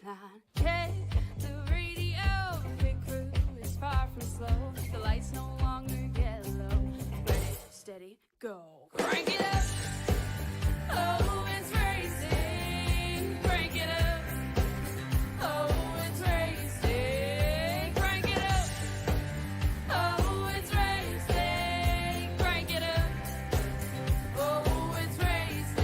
line. Check the radio, pit crew is far from slow. The lights no longer yellow. Ready, steady, go. Crank it up. Oh, it's racing. Crank it up. Oh, it's racing. Crank it up. Oh, it's racing. Crank it up. Oh, it's racing.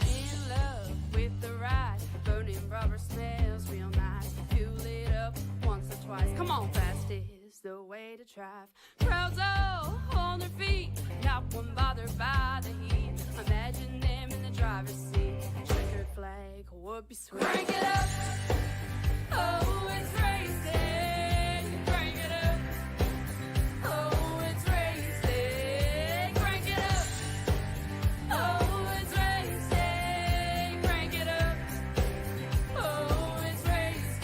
In love with the ride. Burning rubber smells real nice. Fuel it up once or twice. Come on, fast is the way to drive. Crowds all on their feet. Not one bothered by the heat. Imagine them in the driver's seat. Checkered flag would be sweet. Crank it up. Oh, it's racing. Crank it up. Oh, it's racing. Crank it up. Oh, it's racing. Crank it up. Oh, it's racing.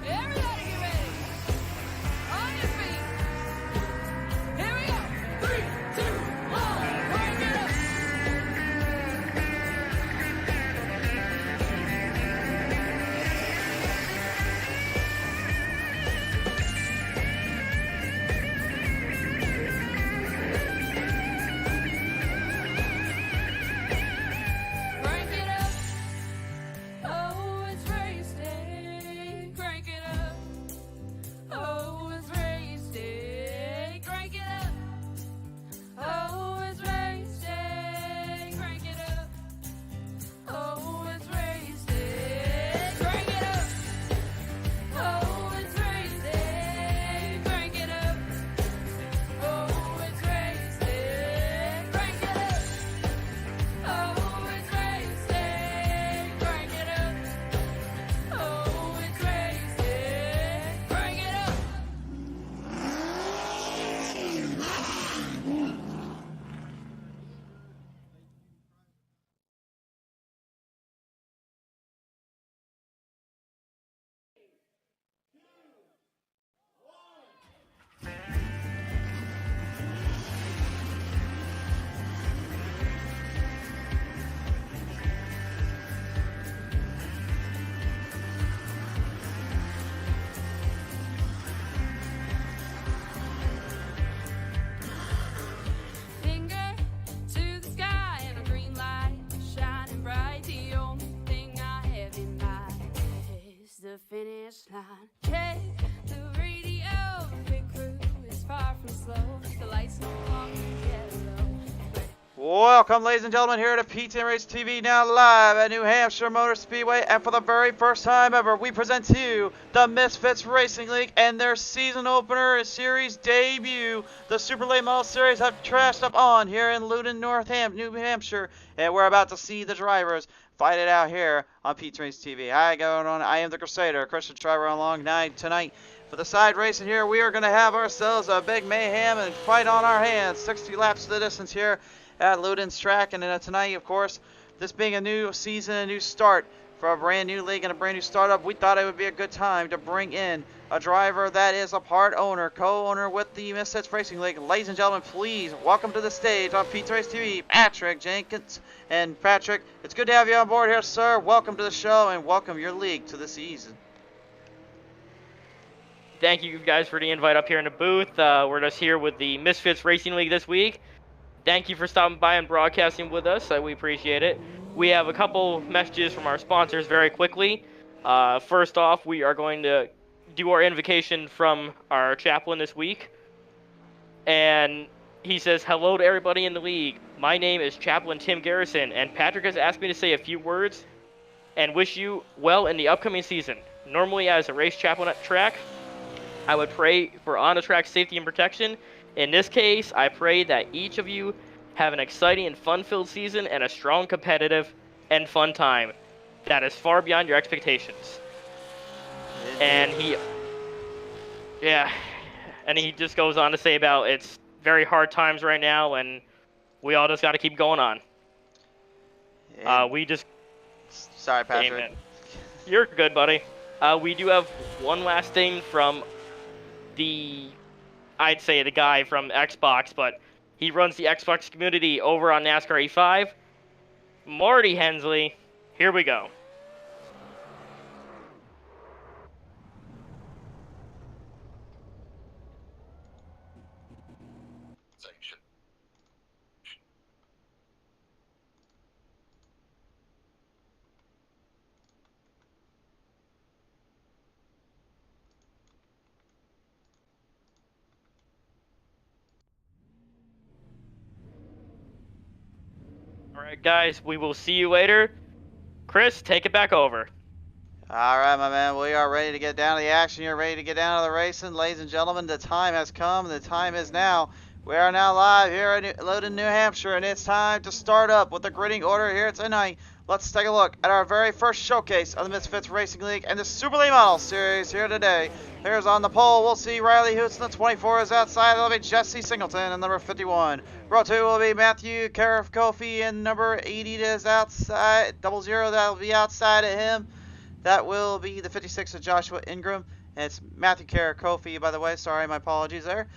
Everybody get ready. On your feet. Here we go. 3, 2, 1. Crank it up. Crank it up. Oh, it's racing. Crank it up. Oh, it's racing. Crank it up. Oh, it's racing. Crank it up. Oh, it's racing. Crank it up. Oh, it's racing. Crank it up. Oh, it's racing. Crank it up. Oh, it's racing. Crank it up. Oh, it's racing. Crank it up. Finger to the sky and a green light shining bright. The only thing I have in mind is the finish line. Check the radio, pit crew is far from slow. The lights no longer yellow. Welcome, ladies and gentlemen, here to PTM Racing TV, now live at New Hampshire Motor Speedway. And for the very first time ever, we present to you the Misfitz Racing League and their season opener series debut. The Super Late Model Series have trashed up on here in Loudon, New Hampshire. And we're about to see the drivers fight it out here on PTM Racing TV. Hi, going on? I am the Crusader, Christian driver along tonight. For the side racing here, we are going to have ourselves a big mayhem and fight on our hands. 60 laps to the distance here at Loudon's track. And tonight, of course, this being a new season, a new start for a brand new league and a brand new startup, we thought it would be a good time to bring in a driver that is a part owner, co-owner with the Misfitz Racing League. Ladies and gentlemen, please welcome to the stage on PTM Racing TV, Patrick Jenkins. And Patrick, it's good to have you on board here, sir. Welcome to the show and welcome your league to the season. Thank you guys for the invite up here in the booth. We're just here with the Misfitz Racing League this week. Thank you for stopping by and broadcasting with us. We appreciate it. We have a couple messages from our sponsors very quickly. First off, we are going to do our invocation from our chaplain this week. And he says, hello to everybody in the league. My name is Chaplain Tim Garrison, and Patrick has asked me to say a few words and wish you well in the upcoming season. Normally, as a race chaplain at track, I would pray for on-the-track safety and protection. In this case, I pray that each of you have an exciting and fun-filled season and a strong, competitive, and fun time that is far beyond your expectations. And he just goes on to say about it's very hard times right now, and we all just got to keep going on. Sorry, Patrick. Amen. You're good, buddy. We do have one last thing from I'd say the guy from Xbox, but he runs the Xbox community over on NASCAR E5. Marty Hensley. Here we go. Alright guys, we will see you later. Chris, take it back over. Alright, my man, we are ready to get down to the action. You're ready to get down to the racing. Ladies and gentlemen, the time has come. The time is now. We are now live here at Loudon, New Hampshire, and it's time to start up with the grading order here tonight. Let's take a look at our very first showcase of the Misfitz Racing League and the Super Late Model Series here today. Here's on the pole, we'll see Riley Hoots in the 24 is outside. That'll be Jesse Singleton in number 51. Row 2 will be Matthew Kofi in number 80 is outside. 00, that'll be outside of him. That will be the 56 of Joshua Ingram. And it's Matthew Kofi, by the way. Sorry, my apologies there.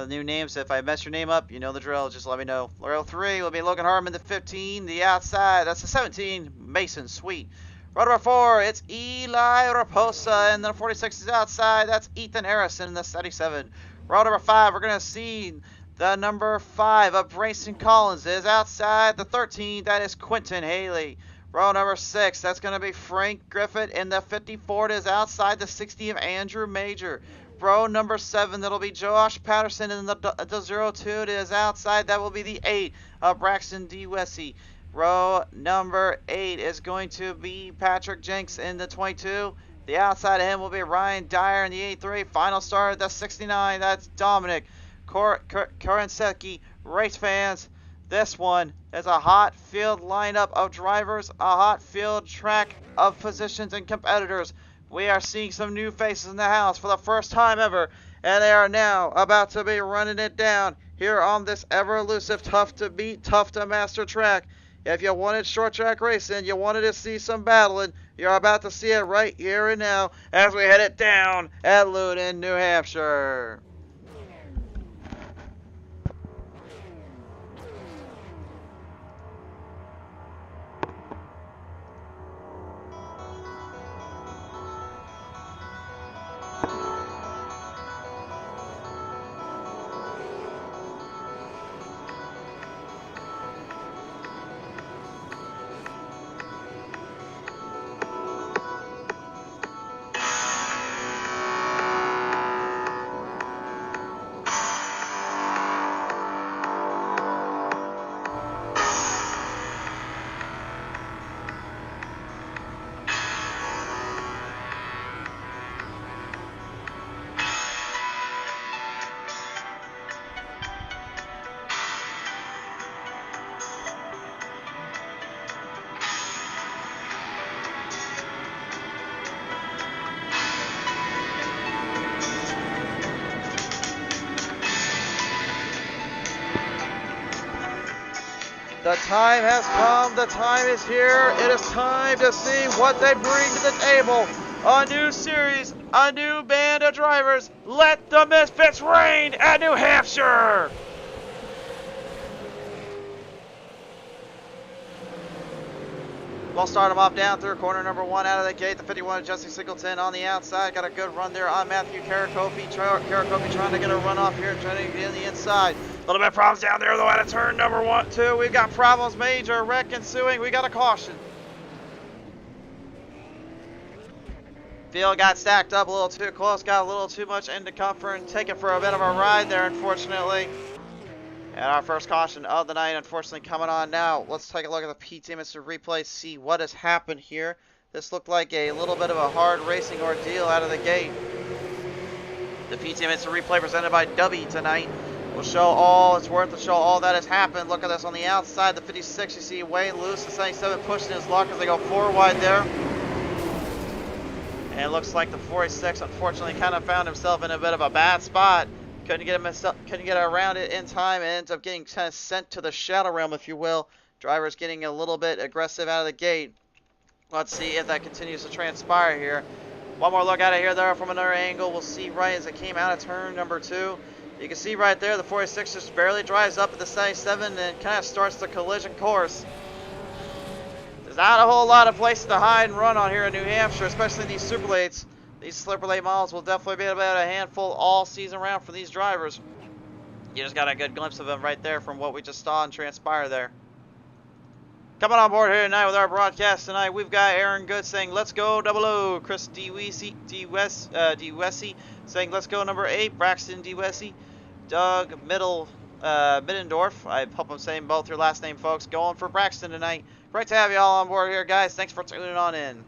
New names, if I mess your name up, you know the drill, just let me know. Row 3 will be Logan Harmon, the 15, the outside, that's the 17, Mason Sweet. Row number 4, it's Eli Raposa, and the 46 is outside, that's Ethan Harrison in the 77. Row number 5, we're going to see the number 5 of Brayson Collins is outside, the 13, that is Quentin Haley. Row number 6, that's going to be Frank Griffith, and the 54 is outside, the 60 of Andrew Major. Row number 7, that'll be Josh Patterson, and the 02 is outside. That will be the 8 of Braxton D. Wessey. Row number 8 is going to be Patrick Jenks in the 22. The outside of him will be Ryan Dyer in the 83. Final start, the 69. That's Dominic Korensecki. Race fans, this one is a hot field lineup of drivers, a hot field track of positions and competitors. We are seeing some new faces in the house for the first time ever, and they are now about to be running it down here on this ever-elusive, tough-to-beat, tough-to-master track. If you wanted short track racing, you wanted to see some battling, you're about to see it right here and now as we head it down at Loudon, New Hampshire. The time has come, the time is here, it is time to see what they bring to the table. A new series, a new band of drivers. Let the Misfits reign at New Hampshire! We'll start them off down through corner number 1 out of the gate. The 51 Jesse Singleton on the outside. Got a good run there on Matthew Karakofi. Karakofi trying to get a run off here, trying to get in the inside. A little bit of problems down there though out of turn number 1, 2. We've got problems, major wreck ensuing. We got a caution. Field got stacked up a little too close, got a little too much into comfort and taken for a bit of a ride there, unfortunately. And our first caution of the night, unfortunately, coming on now. Let's take a look at the PTM Instant Replay, see what has happened here. This looked like a little bit of a hard racing ordeal out of the gate. The PTM Instant Replay presented by Dubby tonight will show all it's worth to show all that has happened. Look at this on the outside, the 56, you see way loose, the 77 pushing his luck as they go 4 wide there. And it looks like the 46, unfortunately, kind of found himself in a bit of a bad spot. Couldn't get around it in time and ends up getting kind of sent to the shadow realm, if you will. Drivers getting a little bit aggressive out of the gate. Let's see if that continues to transpire here. One more look at it here there from another angle. We'll see right as it came out of turn number 2. You can see right there the 46 just barely drives up at the 77 and kind of starts the collision course. There's not a whole lot of places to hide and run on here in New Hampshire, especially these Super Lates. These Super Late models will definitely be about a handful all season round for these drivers. You just got a good glimpse of them right there from what we just saw and transpire there. Coming on board here tonight with our broadcast tonight, we've got Aaron Good saying, let's go, 00. Chris D-Wessy saying, let's go, number 8. Braxton D-Wessy. Doug Middendorf. I hope I'm saying both your last name, folks. Going for Braxton tonight. Great to have you all on board here, guys. Thanks for tuning on in.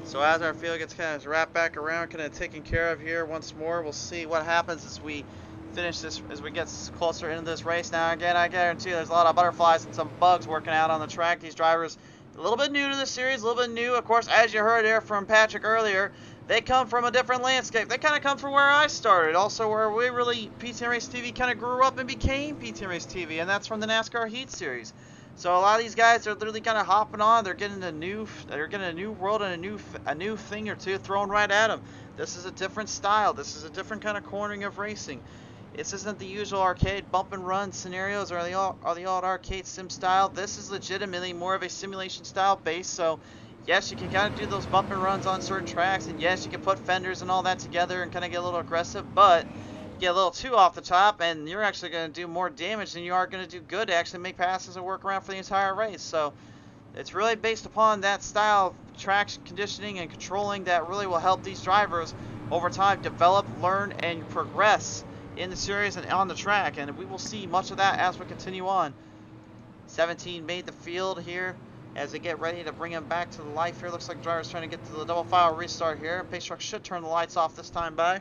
So as our field gets kind of wrapped back around, kind of taken care of here once more, we'll see what happens as we finish this, as we get closer into this race. Now again, I guarantee there's a lot of butterflies and some bugs working out on the track. These drivers, a little bit new to the series, a little bit new. Of course, as you heard there from Patrick earlier, they come from a different landscape. They kind of come from where I started, also where we really, PTM Racing TV kind of grew up and became PTM Racing TV, and that's from the NASCAR Heat Series. So a lot of these guys are literally kind of hopping on. They're getting a new world and a new thing or two thrown right at them. This is a different style. This is a different kind of cornering of racing. This isn't the usual arcade bump and run scenarios or the old arcade sim style. This is legitimately more of a simulation style base. So yes, you can kind of do those bump and runs on certain tracks, and yes, you can put fenders and all that together and kind of get a little aggressive, but get a little too off the top and you're actually going to do more damage than you are going to do good to actually make passes and work around for the entire race. So it's really based upon that style of traction conditioning and controlling that really will help these drivers over time develop, learn, and progress in the series and on the track, and we will see much of that as we continue on. 17 made the field here as they get ready to bring him back to the life here. Looks like drivers trying to get to the double file restart here. Pace truck should turn the lights off this time by.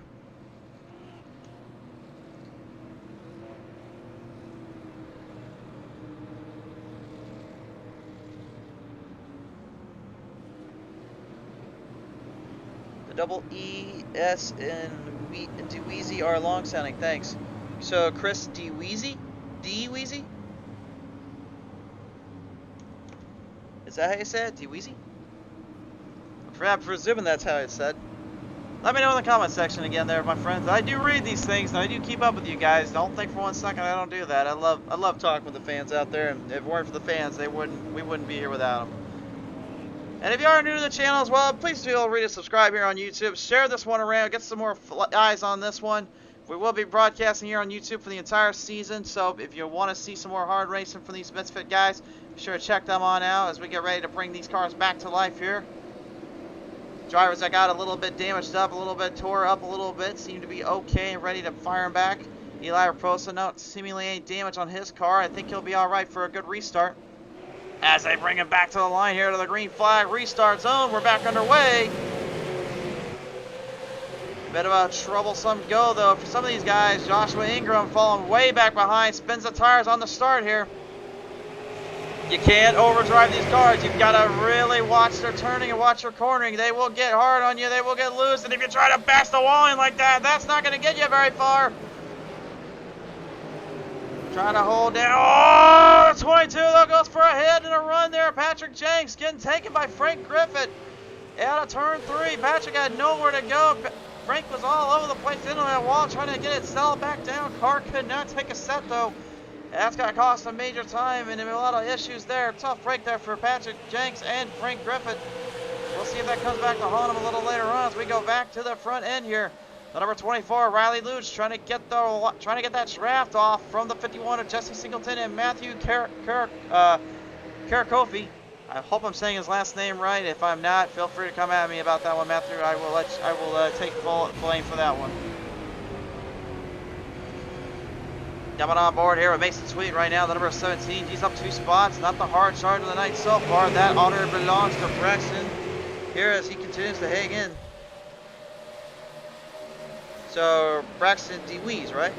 Double E, S, and Dweezy are long sounding. Thanks. So Chris Dweezy? Dweezy? Is that how you say it? Dweezy? I'm presuming that's how it's said. Let me know in the comment section again there, my friends. I do read these things and I do keep up with you guys. Don't think for one second I don't do that. I love talking with the fans out there, and if it weren't for the fans, we wouldn't be here without them. And if you are new to the channel as well, please feel free to subscribe here on YouTube. Share this one around. Get some more eyes on this one. We will be broadcasting here on YouTube for the entire season. So if you want to see some more hard racing from these Misfit guys, be sure to check them on out as we get ready to bring these cars back to life here. Drivers that got a little bit damaged up, a little bit tore up a little bit, seem to be okay and ready to fire them back. Eli Raposa, no, seemingly ain't damage on his car. I think he'll be alright for a good restart. As they bring him back to the line here to the green flag restart zone, we're back underway. Bit of a troublesome go though for some of these guys. Joshua Ingram falling way back behind, spins the tires on the start here. You can't overdrive these cars. You've got to really watch their turning and watch their cornering. They will get hard on you. They will get loose. And if you try to bash the wall in like that, that's not going to get you very far. Trying to hold down. Oh, 22 though goes for a hit and a run there. Patrick Jenks getting taken by Frank Griffith out of turn 3. Patrick had nowhere to go. Frank was all over the place into that wall trying to get it settled back down. Car could not take a set though. That's going to cost some major time and a lot of issues there. Tough break there for Patrick Jenks and Frank Griffith. We'll see if that comes back to haunt him a little later on as we go back to the front end here. The number 24, Riley Luch, trying to get that draft off from the 51 of Jesse Singleton and Matthew Karakofi. I hope I'm saying his last name right. If I'm not, feel free to come at me about that one, Matthew. I will take full blame for that one. Coming on board here with Mason Sweet right now, the number 17. He's up 2 spots. Not the hard charge of the night so far. That honor belongs to Braxton here as he continues to hang in. So, Braxton DeWeese, right?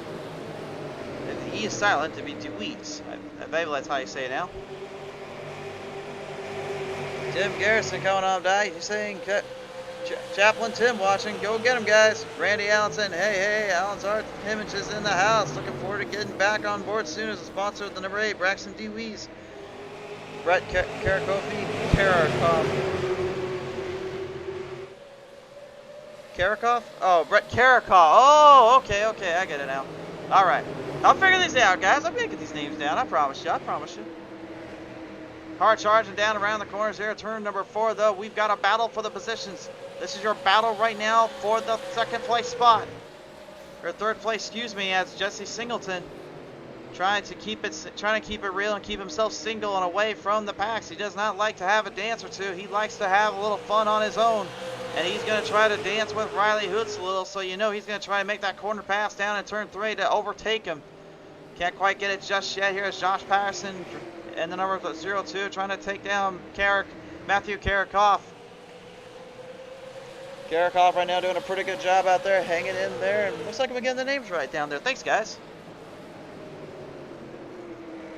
If the E is silent, it'd be DeWeese. I believe that's how you say it now. Tim Garrison coming on, die. He's saying Chaplain Tim watching. Go get him, guys. Randy Allenson. Hey, Allen's Art Image is in the house. Looking forward to getting back on board soon as a sponsor of the number 8, Braxton D. Wees. Brett Karakov. Oh, Brett Karakov. Oh, okay, I get it now. Alright. I'll figure these out, guys. I'm gonna get these names down. I promise you. Hard charging down around the corners here. Turn number 4, though. We've got a battle for the positions. This is your battle right now for the second place spot. Or third place, excuse me, as Jesse Singleton trying to keep it real and keep himself single and away from the packs. He does not like to have a dance or two. He likes to have a little fun on his own. And he's going to try to dance with Riley Hoots a little, so you know he's going to try to make that corner pass down in turn 3 to overtake him. Can't quite get it just yet. Here is Josh Patterson and the number 02 trying to take down Matthew Karakov. Karakov right now doing a pretty good job out there, hanging in there. And looks like we're getting the names right down there. Thanks, guys.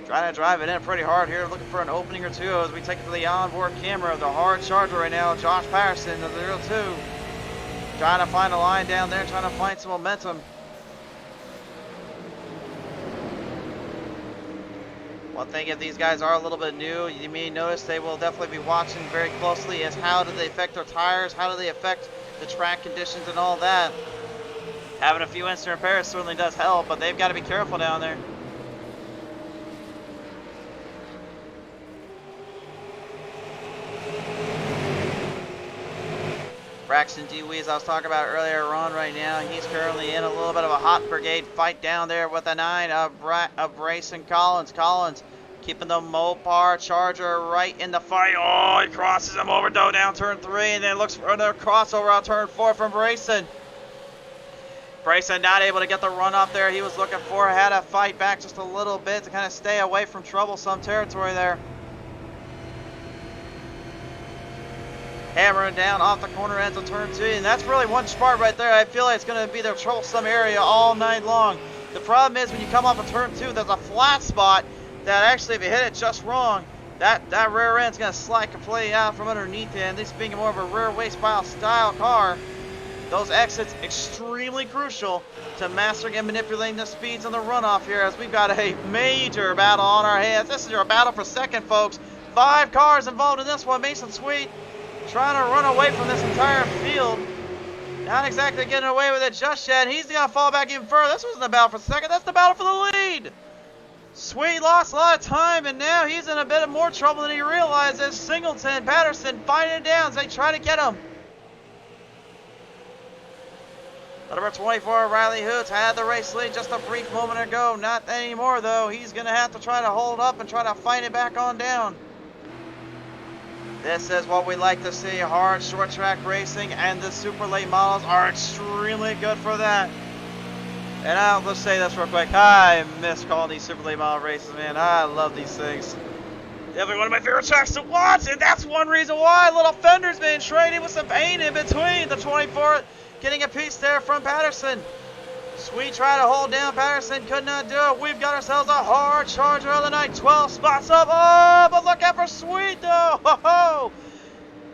Trying to drive it in pretty hard here, looking for an opening or two as we take it to the onboard camera of the hard charger right now. Josh Patterson, the 02. Trying to find a line down there, trying to find some momentum. One thing, if these guys are a little bit new, you may notice they will definitely be watching very closely is how do they affect their tires, how do they affect the track conditions and all that. Having a few instant repairs certainly does help, but they've got to be careful down there. Braxton D. Wees, I was talking about earlier on right now, he's currently in a little bit of a hot brigade fight down there with a 9 of Brayson Collins. Collins keeping the Mopar Charger right in the fight. Oh, he crosses him over though down turn 3 and then looks for another crossover on turn 4 from Brayson. Brayson not able to get the run up there he was looking for. Had to fight back just a little bit to kind of stay away from troublesome territory there. Hammering down off the corner ends of turn 2, and that's really one spot right there. I feel like it's going to be their troublesome area all night long. The problem is when you come off of turn 2, there's a flat spot that actually, if you hit it just wrong, that rear end's going to slide completely out from underneath it. And this being more of a rear waste pile style car, those exits extremely crucial to mastering and manipulating the speeds on the runoff here, as we've got a major battle on our hands. This is your battle for second, folks. 5 cars involved in this one. Mason Sweet trying to run away from this entire field. Not exactly getting away with it just yet. He's going to fall back even further. This wasn't the battle for second. That's the battle for the lead. Sweet lost a lot of time, and now he's in a bit of more trouble than he realizes. Singleton, Patterson fighting it down as they try to get him. Number 24, Riley Hoots, had the race lead just a brief moment ago. Not anymore, though. He's going to have to try to hold up and try to fight it back on down. This is what we like to see. Hard short track racing, and the super late models are extremely good for that. And I'll just say this real quick. I miss calling these super late model races, man. I love these things. Definitely one of my favorite tracks to watch, and that's one reason why. Little fenders being traded with some paint in between. The 24 getting a piece there from Patterson. Sweet tried to hold down Patterson, could not do it. We've got ourselves a hard charger of the night. 12 spots up. Oh, but look out for Sweet, though. Ho-ho.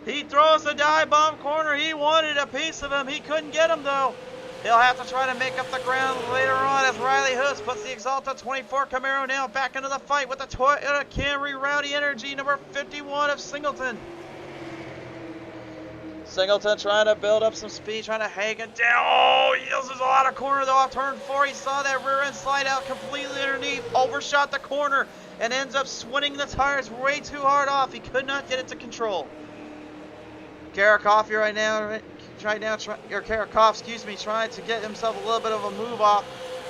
He throws the dive bomb corner. He wanted a piece of him. He couldn't get him, though. He'll have to try to make up the ground later on as Riley Hoots puts the Exalta 24 Camaro now back into the fight with the Toyota Camry Rowdy Energy, number 51 of Singleton. Singleton trying to build up some speed, trying to hang it down. Oh, he loses a lot of corner though off turn 4. He saw that rear end slide out completely underneath, overshot the corner, and ends up swinging the tires way too hard off. He could not get it to control. Karakov right now, Karakov, excuse me, trying to get himself a little bit of a move off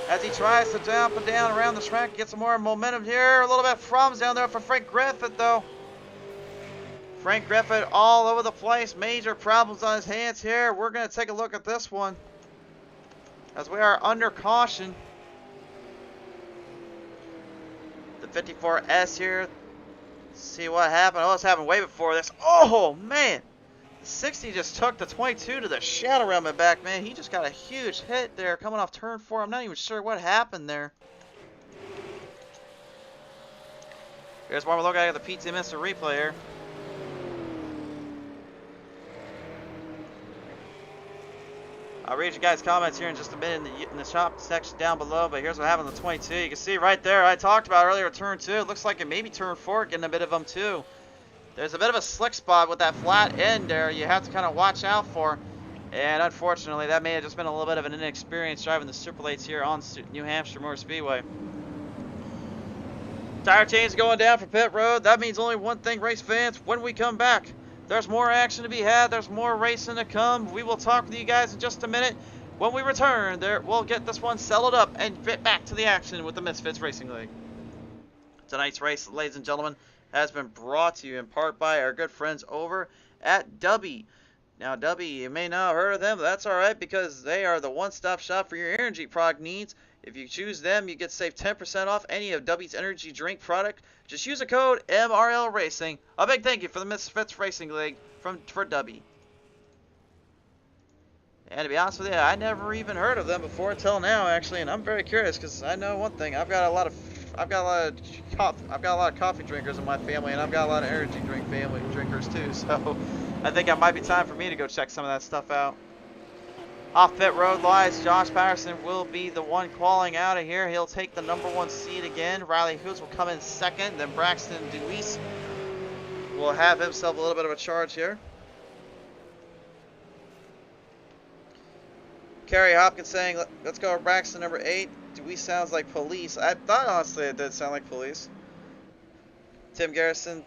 as he tries to jump and down around the track, get some more momentum here. A little bit of problems down there for Frank Griffith though. Frank Griffith all over the place, major problems on his hands here. We're going to take a look at this one as we are under caution. The 54S here. Let's see what happened. Oh, it's happened way before this. Oh, man. The 60 just took the 22 to the shadow realm and back, man. He just got a huge hit there coming off turn 4. I'm not even sure what happened there. Here's one we're looking at the PTM Racing replay here. I'll read you guys' comments here in just a minute in the shop section down below, but here's what happened on the 22. You can see right there, I talked about earlier, turn 2. It looks like it maybe turn 4 getting a bit of them too. There's a bit of a slick spot with that flat end there you have to kind of watch out for. And unfortunately, that may have just been a little bit of an inexperience driving the super lates here on New Hampshire Motor Speedway. Tire chains going down for pit road. That means only one thing, race fans. When we come back, there's more action to be had. There's more racing to come. We will talk with you guys in just a minute. When we return, we'll get this one settled up and get back to the action with the Misfitz Racing League. Tonight's race, ladies and gentlemen, has been brought to you in part by our good friends over at Dubby. Now, Dubby, you may not have heard of them, but that's alright because they are the one-stop shop for your energy product needs. If you choose them, you get save 10% off any of Dubby's energy drink product. Just use the code MRL Racing. A big thank you for the Misfitz Racing League for Dubby. And to be honest with you, I never even heard of them before until now, actually, and I'm very curious because I know one thing. I've got a lot of coffee drinkers in my family, and I've got a lot of energy drink family drinkers too. So I think it might be time for me to go check some of that stuff out. Off pit road lies, Josh Patterson will be the one qualifying out of here. He'll take the #1 seed again. Riley Hoots will come in second. Then Braxton Deweese will have himself a little bit of a charge here. Kerry Hopkins saying, let's go with Braxton #8. Deweese sounds like police. I thought honestly it did sound like police. Tim Garrison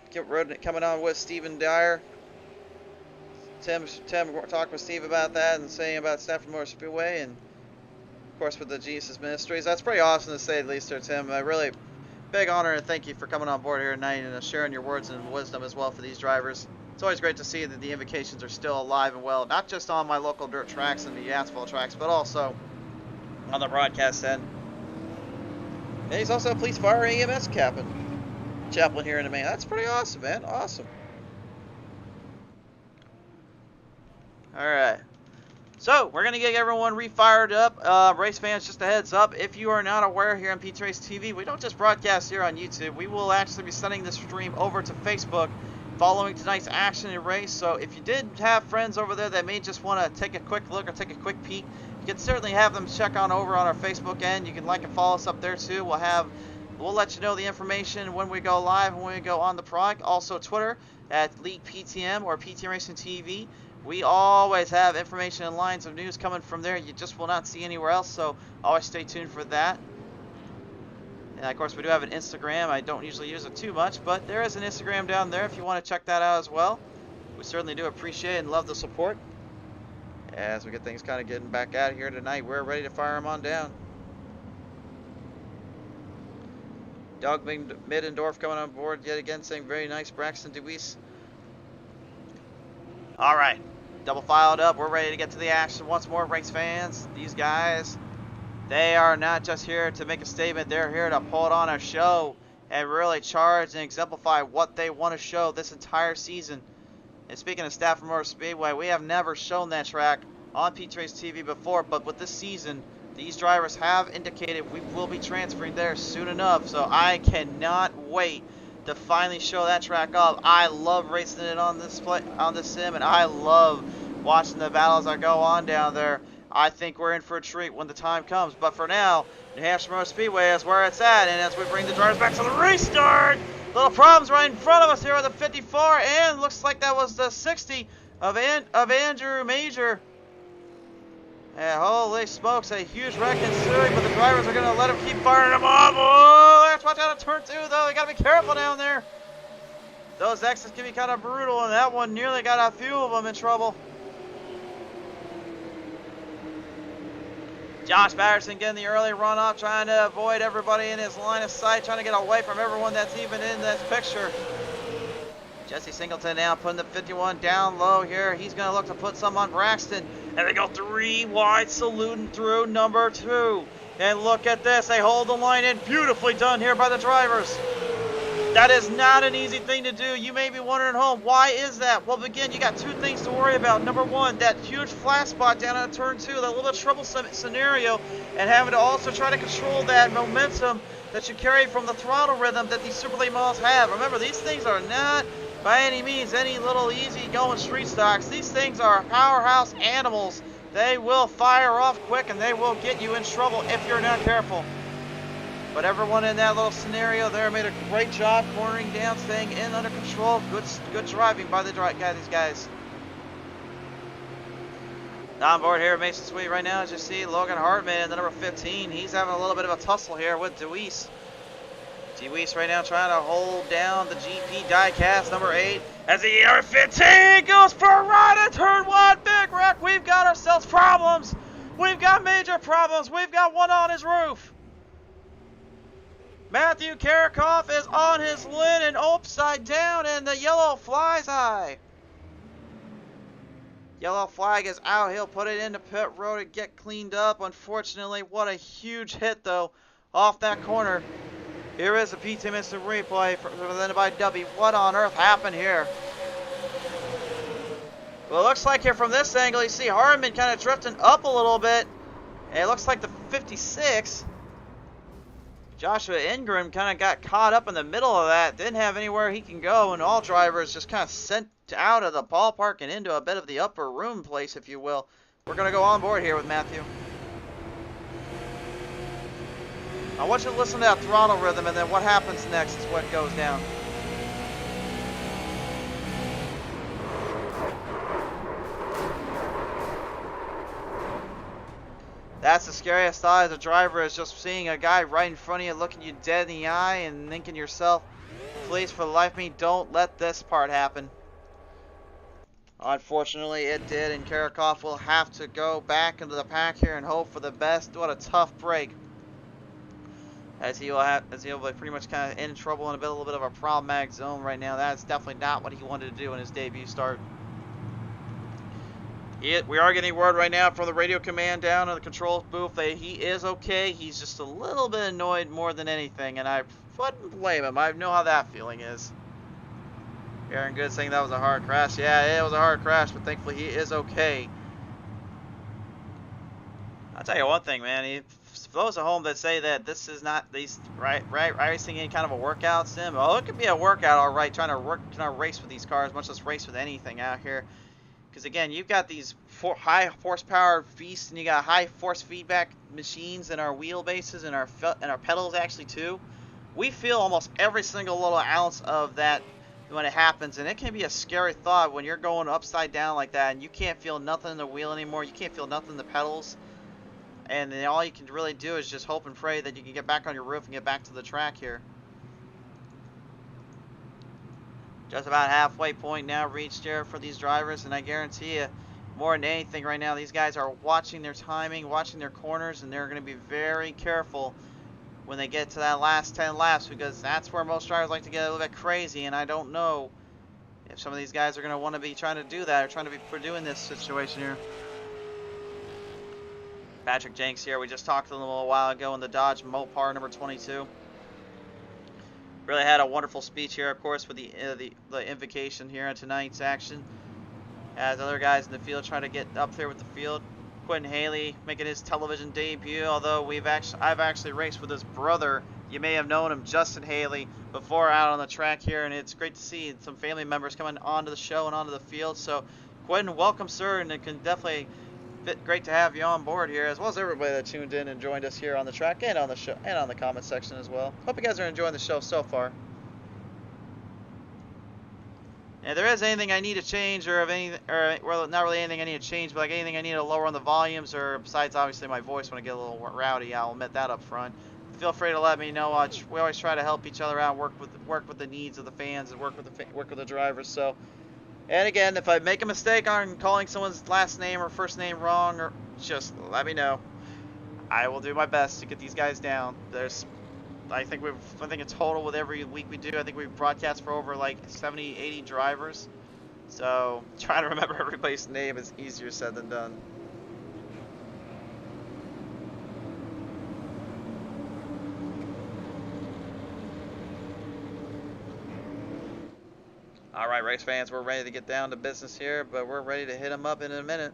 coming on with Stephen Dyer. Tim talked with Steve about that and saying about Stafford Motor Speedway and of course with the Jesus Ministries. That's pretty awesome to say at least there, Tim. A really big honor and thank you for coming on board here tonight and sharing your words and wisdom as well for these drivers. It's always great to see that the invocations are still alive and well, not just on my local dirt tracks and the asphalt tracks, but also on the broadcast end. And he's also a police, fire, EMS chaplain here in Maine. That's pretty awesome, man. Awesome. Alright, so we're going to get everyone refired up. Race fans, just a heads up, if you are not aware here on PTM Racing TV, we don't just broadcast here on YouTube. We will actually be sending this stream over to Facebook following tonight's action and race. So if you did have friends over there that may just want to take a quick look or take a quick peek, you can certainly have them check on over on our Facebook end. You can like and follow us up there too. We'll let you know the information when we go live and when we go on the product. Also Twitter at League PTM or PTM Racing TV. We always have information and lines of news coming from there. You just will not see anywhere else, so always stay tuned for that. And of course, we do have an Instagram. I don't usually use it too much, but there is an Instagram down there if you want to check that out as well. We certainly do appreciate and love the support. As we get things kind of getting back out here tonight, we're ready to fire them on down. Doug Middendorf coming on board yet again, saying very nice, Braxton Deweese. Alright, double filed up. We're ready to get to the action once more, race fans. These guys, they are not just here to make a statement. They're here to put on a show and really charge and exemplify what they want to show this entire season. And speaking of Stafford Motor Speedway, we have never shown that track on PTM Racing TV before, but with this season, these drivers have indicated we will be transferring there soon enough. So I cannot wait to finally show that track off. I love racing it on this sim, and I love watching the battles that go on down there. I think we're in for a treat when the time comes. But for now, New Hampshire Motor Speedway is where it's at, and as we bring the drivers back to the restart, little problems right in front of us here with the 54, and looks like that was the 60 of Andrew Major. Yeah, holy smokes, a huge wreck ensuing, but the drivers are going to let him keep firing them off. Oh, they have to watch out of turn 2, though. They got to be careful down there. Those exits can be kind of brutal, and that one nearly got a few of them in trouble. Josh Patterson getting the early runoff, trying to avoid everybody in his line of sight, trying to get away from everyone that's even in this picture. Jesse Singleton now putting the 51 down low here. He's going to look to put some on Braxton. And they go 3 wide, saluting through number 2. And look at this. They hold the line in. Beautifully done here by the drivers. That is not an easy thing to do. You may be wondering at home, why is that? Well, again, you got 2 things to worry about. Number 1, that huge flat spot down on turn 2, that little bit troublesome scenario, and having to also try to control that momentum that you carry from the throttle rhythm that these super late models have. Remember, these things are not by any means any little easy going street stocks. These things are powerhouse animals They will fire off quick and they will get you in trouble if you're not careful. But everyone in that little scenario there made a great job cornering down, staying in under control. Good driving by these guys. On board here at Mason Sweet right now, as you see, Logan Hartman, the number 15. He's having a little bit of a tussle here with Deweese. Deweese right now trying to hold down the GP diecast, number 8. As the ER15 goes for a ride in turn 1. Big wreck. We've got ourselves problems. We've got major problems. We've got one on his roof. Matthew Karakoff is on his lid and upside down, and the yellow flies high. Yellow flag is out. He'll put it into pit road to get cleaned up. Unfortunately, what a huge hit, though, off that corner. Here is a PTM instant replay presented by Dubby. What on earth happened here? Well, it looks like here from this angle, you see Hartman kind of drifting up a little bit. And it looks like the 56. Joshua Ingram kind of got caught up in the middle of that. Didn't have anywhere he can go, and all drivers just kind of sent out of the ballpark and into a bit of the upper room place, if you will. We're going to go on board here with Matthew. I want you to listen to that throttle rhythm, and then what happens next is what goes down. That's the scariest thought as a driver, is just seeing a guy right in front of you looking you dead in the eye and thinking to yourself, please, for the life of me, don't let this part happen. Unfortunately, it did, and Karakoff will have to go back into the pack here and hope for the best. What a tough break. As he'll be pretty much kind of in trouble in a little bit of a problematic zone right now. That's definitely not what he wanted to do in his debut start. We are getting word right now from the radio command down in the control booth that he is okay. He's just a little bit annoyed more than anything, and I wouldn't blame him. I know how that feeling is. Aaron Good saying that was a hard crash. Yeah, it was a hard crash, but thankfully he is okay. I'll tell you one thing, man. For those at home that say that this is not these racing any kind of a workout sim, well, it could be a workout, all right. Trying to race with these cars, much less race with anything out here. Because again, you've got these high horsepower beasts, and you got high force feedback machines in our wheelbases and our pedals actually too. We feel almost every single little ounce of that when it happens, and it can be a scary thought when you're going upside down like that, and you can't feel nothing in the wheel anymore. You can't feel nothing in the pedals, and then all you can really do is just hope and pray that you can get back on your roof and get back to the track here. Just about halfway point now reached here for these drivers, and I guarantee you, more than anything right now, these guys are watching their timing, watching their corners, and they're going to be very careful when they get to that last 10 laps, because that's where most drivers like to get a little bit crazy, and I don't know if some of these guys are going to want to be trying to do that, or trying to be doing this situation here. Patrick Jenks here, we just talked to them a little while ago in the Dodge Mopar number 22. Really had a wonderful speech here, of course, with the invocation here in tonight's action. As other guys in the field trying to get up there with the field. Quentin Haley making his television debut, although I've actually raced with his brother. You may have known him, Justin Haley, before out on the track here, and it's great to see some family members coming onto the show and onto the field. So, Quentin, welcome, sir, and it can definitely great to have you on board here, as well as everybody that tuned in and joined us here on the track and on the show and on the comment section as well. Hope you guys are enjoying the show so far. And if there is anything I need to change, or well, not really anything I need to change, but like anything I need to lower on the volumes, or besides obviously my voice when I get a little rowdy, I'll admit that up front. Feel free to let me know. We always try to help each other out, work with the needs of the fans, and work with the drivers. So. And again, if I make a mistake on calling someone's last name or first name wrong, or just let me know. I will do my best to get these guys down. I think in total with every week we do, I think we've broadcast for over like 70, 80 drivers. So trying to remember everybody's name is easier said than done. Alright, race fans, we're ready to get down to business here, but we're ready to hit them up in a minute.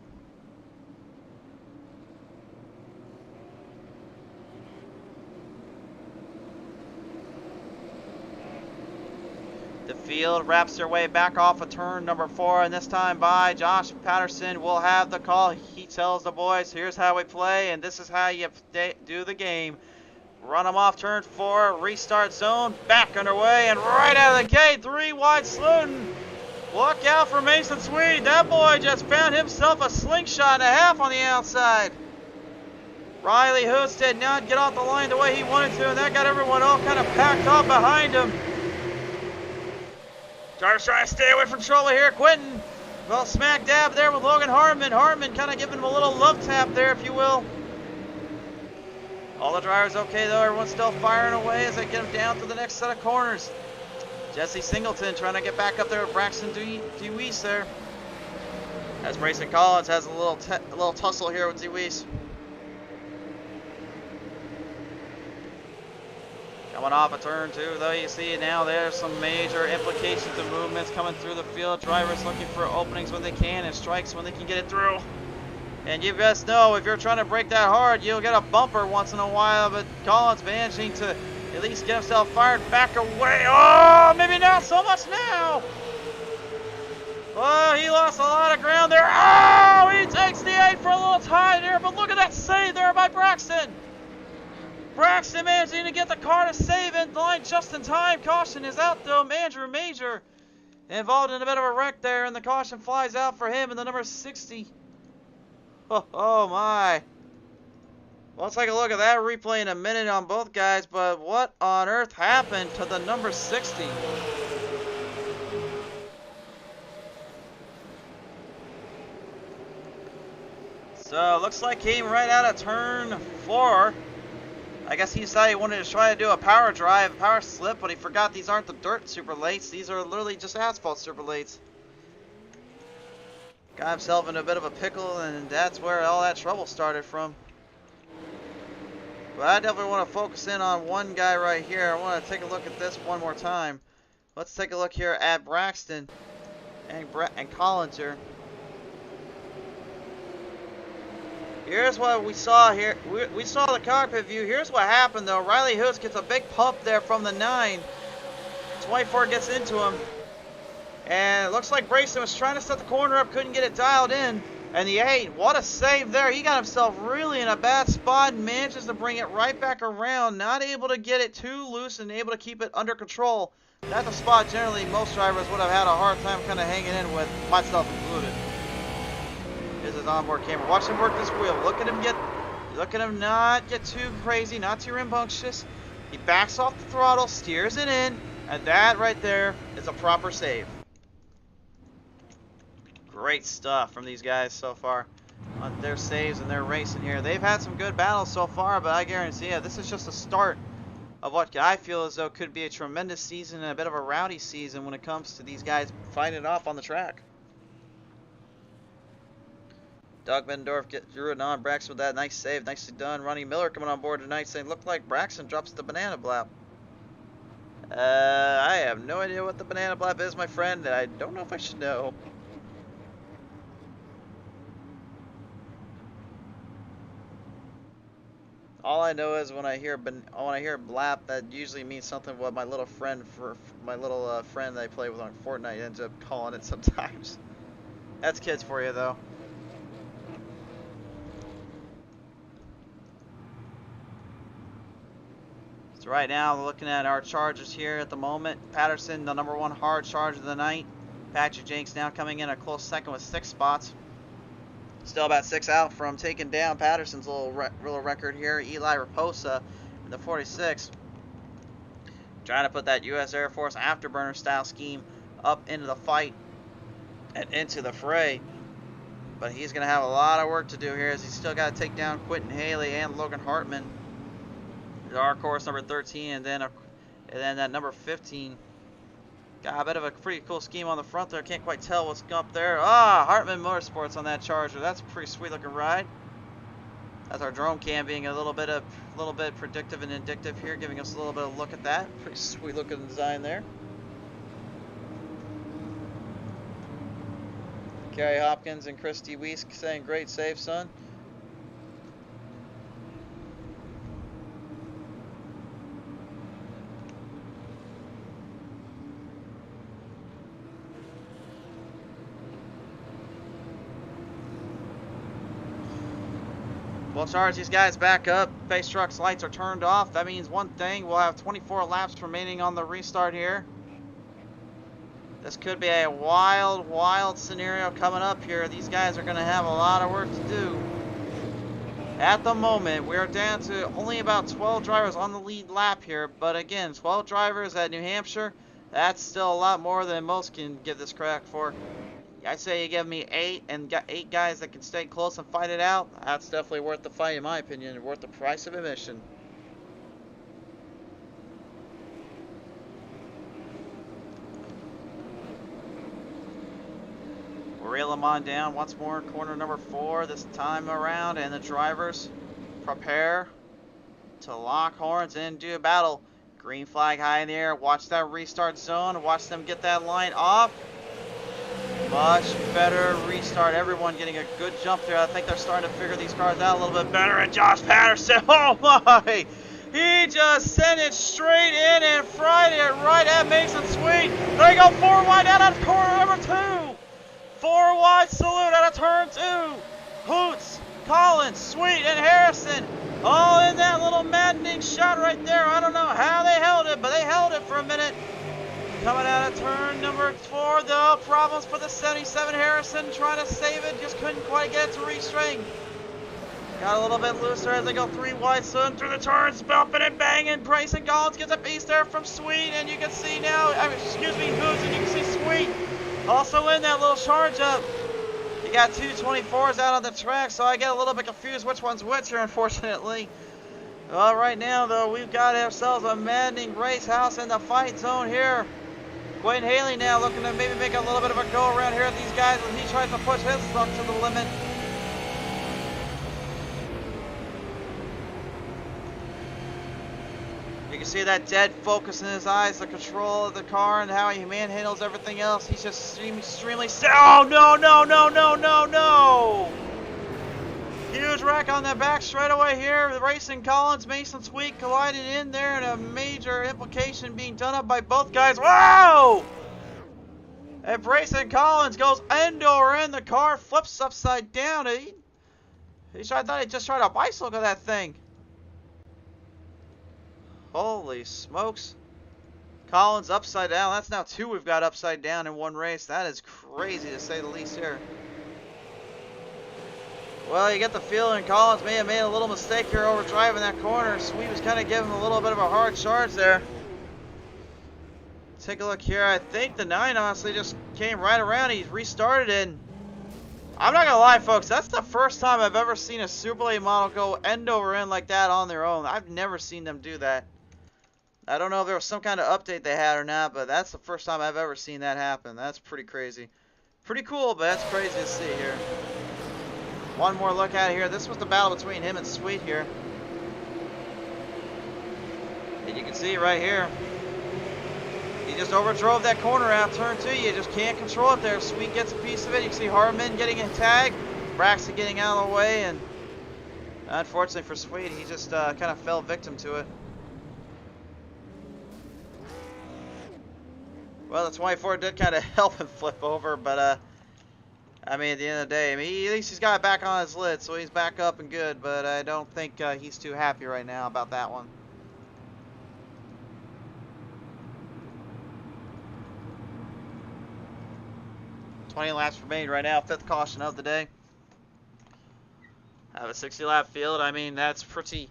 The field wraps their way back off of turn number 4, and this time by Josh Patterson will have the call. He tells the boys, here's how we play, and this is how you do the game. Run them off turn 4, restart zone, back underway, and right out of the gate, 3 wide Slooten. Look out for Mason Swede. That boy just found himself a slingshot and a half on the outside. Riley Hoots did not get off the line the way he wanted to, and that got everyone all kind of packed up behind him. Driver's trying to stay away from trouble here. Quentin, well, smack dab there with Logan Hartman. Hartman kind of giving him a little love tap there, if you will. All the drivers okay, though. Everyone's still firing away as they get him down to the next set of corners. Jesse Singleton trying to get back up there with Braxton DeWeese there. As Brayson Collins has a little tussle here with DeWeese. Coming off a turn 2, though, you see now there's some major implications of movements coming through the field. Drivers looking for openings when they can and strikes when they can get it through. And you best know if you're trying to break that hard, you'll get a bumper once in a while. But Collins managing to at least get himself fired back away. Oh, maybe not so much now. Oh, he lost a lot of ground there. Oh, he takes the 8 for a little tie there. But look at that save there by Braxton. Braxton managing to get the car to save it. The line just in time. Caution is out though. Andrew Major involved in a bit of a wreck there, and the caution flies out for him in the number 60. Oh my. Well, let's take a look at that replay in a minute on both guys, but what on earth happened to the number 60? So, looks like he came right out of turn 4. I guess he decided he wanted to try to do a power drive, a power slip, but he forgot these aren't the dirt super lates. These are literally just asphalt super lates. Got himself in a bit of a pickle, and that's where all that trouble started from. But I definitely want to focus in on one guy right here. I want to take a look at this one more time. Let's take a look here at Braxton and Collins here. Here's what we saw here. We saw the cockpit view. Here's what happened though. Riley Hoots gets a big pump there from the 9. 24 gets into him. And it looks like Brayson was trying to set the corner up, couldn't get it dialed in. And the 8, what a save there. He got himself really in a bad spot and manages to bring it right back around. Not able to get it too loose and able to keep it under control. That's a spot generally most drivers would have had a hard time kind of hanging in with, myself included. Here's his onboard camera. Watch him work this wheel. Look at him not get too crazy, not too rambunctious. He backs off the throttle, steers it in, and that right there is a proper save. Great stuff from these guys so far on their saves and their racing here. They've had some good battles so far, but I guarantee you, this is just the start of what I feel as though could be a tremendous season and a bit of a rowdy season when it comes to these guys fighting it off on the track. Doug Bendorf drew it on Braxton with that nice save. Nicely done. Ronnie Miller coming on board tonight saying, looked like Braxton drops the banana blap. I have no idea what the banana blap is, my friend. I don't know if I should know. All I know is when I hear blap, that usually means something what my little friend friend that I play with on Fortnite ends up calling it sometimes. That's kids for you though. So right now, looking at our chargers here at the moment. Patterson, the number 1 hard charge of the night. Patrick Jenks now coming in a close second with 6 spots. Still about 6 out from taking down Patterson's little record here. Eli Raposa in the 46. Trying to put that U.S. Air Force afterburner style scheme up into the fight and into the fray. But he's going to have a lot of work to do here as he's still got to take down Quentin Haley and Logan Hartman. Our course number 13, and then that number 15. Got a bit of a pretty cool scheme on the front there. Can't quite tell what's up there. Ah, Hartman Motorsports on that Charger. That's a pretty sweet looking ride. That's our drone cam being a little bit predictive and indicative here, giving us a little bit of a look at that. Pretty sweet looking design there. Kerry Hopkins and Christy Weiss saying great save, son. We'll charge these guys back up. Face truck's lights are turned off. That means one thing. We'll have 24 laps remaining on the restart here. This could be a wild, wild scenario coming up here. These guys are going to have a lot of work to do. At the moment, we're down to only about 12 drivers on the lead lap here. But again, 12 drivers at New Hampshire, that's still a lot more than most can give this crack for. I say you give me 8 and got 8 guys that can stay close and fight it out. That's definitely worth the fight in my opinion, worth the price of admission. We'll reel them on down once more, corner number 4 this time around, and the drivers prepare to lock horns and do a battle. Green flag high in the air, watch that restart zone, watch them get that line off. Much better restart. Everyone getting a good jump there. I think they're starting to figure these cars out a little bit better. And Josh Patterson, oh my! He just sent it straight in and fried it right at Mason Sweet. They go 4 wide out of corner number 2. 4 wide salute out of turn 2. Hoots, Collins, Sweet, and Harrison all in that little maddening shot right there. I don't know how they held it, but they held it for a minute. Coming out of turn number 4, though, problems for the 77 Harrison, trying to save it, just couldn't quite get it to restring. Got a little bit looser as they go 3 wide, soon through the turns, bumping and banging. Bryson Collins gets a piece there from Sweet, and you can see now, excuse me, Hoots, and you can see Sweet also in that little charge up. You got 2 24s out on the track, so I get a little bit confused which one's which here, unfortunately. Well, right now, though, we've got ourselves a maddening race house in the fight zone here. Wayne Haley now looking to maybe make a little bit of a go around here at these guys as he tries to push his luck to the limit. You can see that dead focus in his eyes, the control of the car and how he manhandles everything else. He's just extremely oh no, no, no, no, no, no! Huge wreck on that back straightaway here. The Racing Collins, Mason Sweet colliding in there, and a major implication being done up by both guys. Wow! And Racing Collins goes end over end. The car flips upside down. I thought he just tried to bicycle that thing. Holy smokes. Collins upside down. That's now 2 we've got upside down in one race. That is crazy to say the least here. Well, you get the feeling Collins may have made a little mistake here over driving that corner. Sweet was kind of giving him a little bit of a hard charge there. Take a look here. I think the 9 honestly just came right around. He restarted it. And I'm not going to lie, folks. That's the first time I've ever seen a Super Late model go end over end like that on their own. I've never seen them do that. I don't know if there was some kind of update they had or not, but that's the first time I've ever seen that happen. That's pretty crazy. Pretty cool, but that's crazy to see here. One more look at it here. This was the battle between him and Sweet here. And you can see right here. He just overdrove that corner out turn 2. You just can't control it there. Sweet gets a piece of it. You can see Harmon getting a tag. Braxton getting out of the way. And unfortunately for Sweet, he just kind of fell victim to it. Well, the 24 did kind of help him flip over, but I mean, at the end of the day, I mean, at least he's got it back on his lid, so he's back up and good, but I don't think he's too happy right now about that one. $20 laps remaining right now, 5th caution of the day. Have a 60-lap field. I mean, that's pretty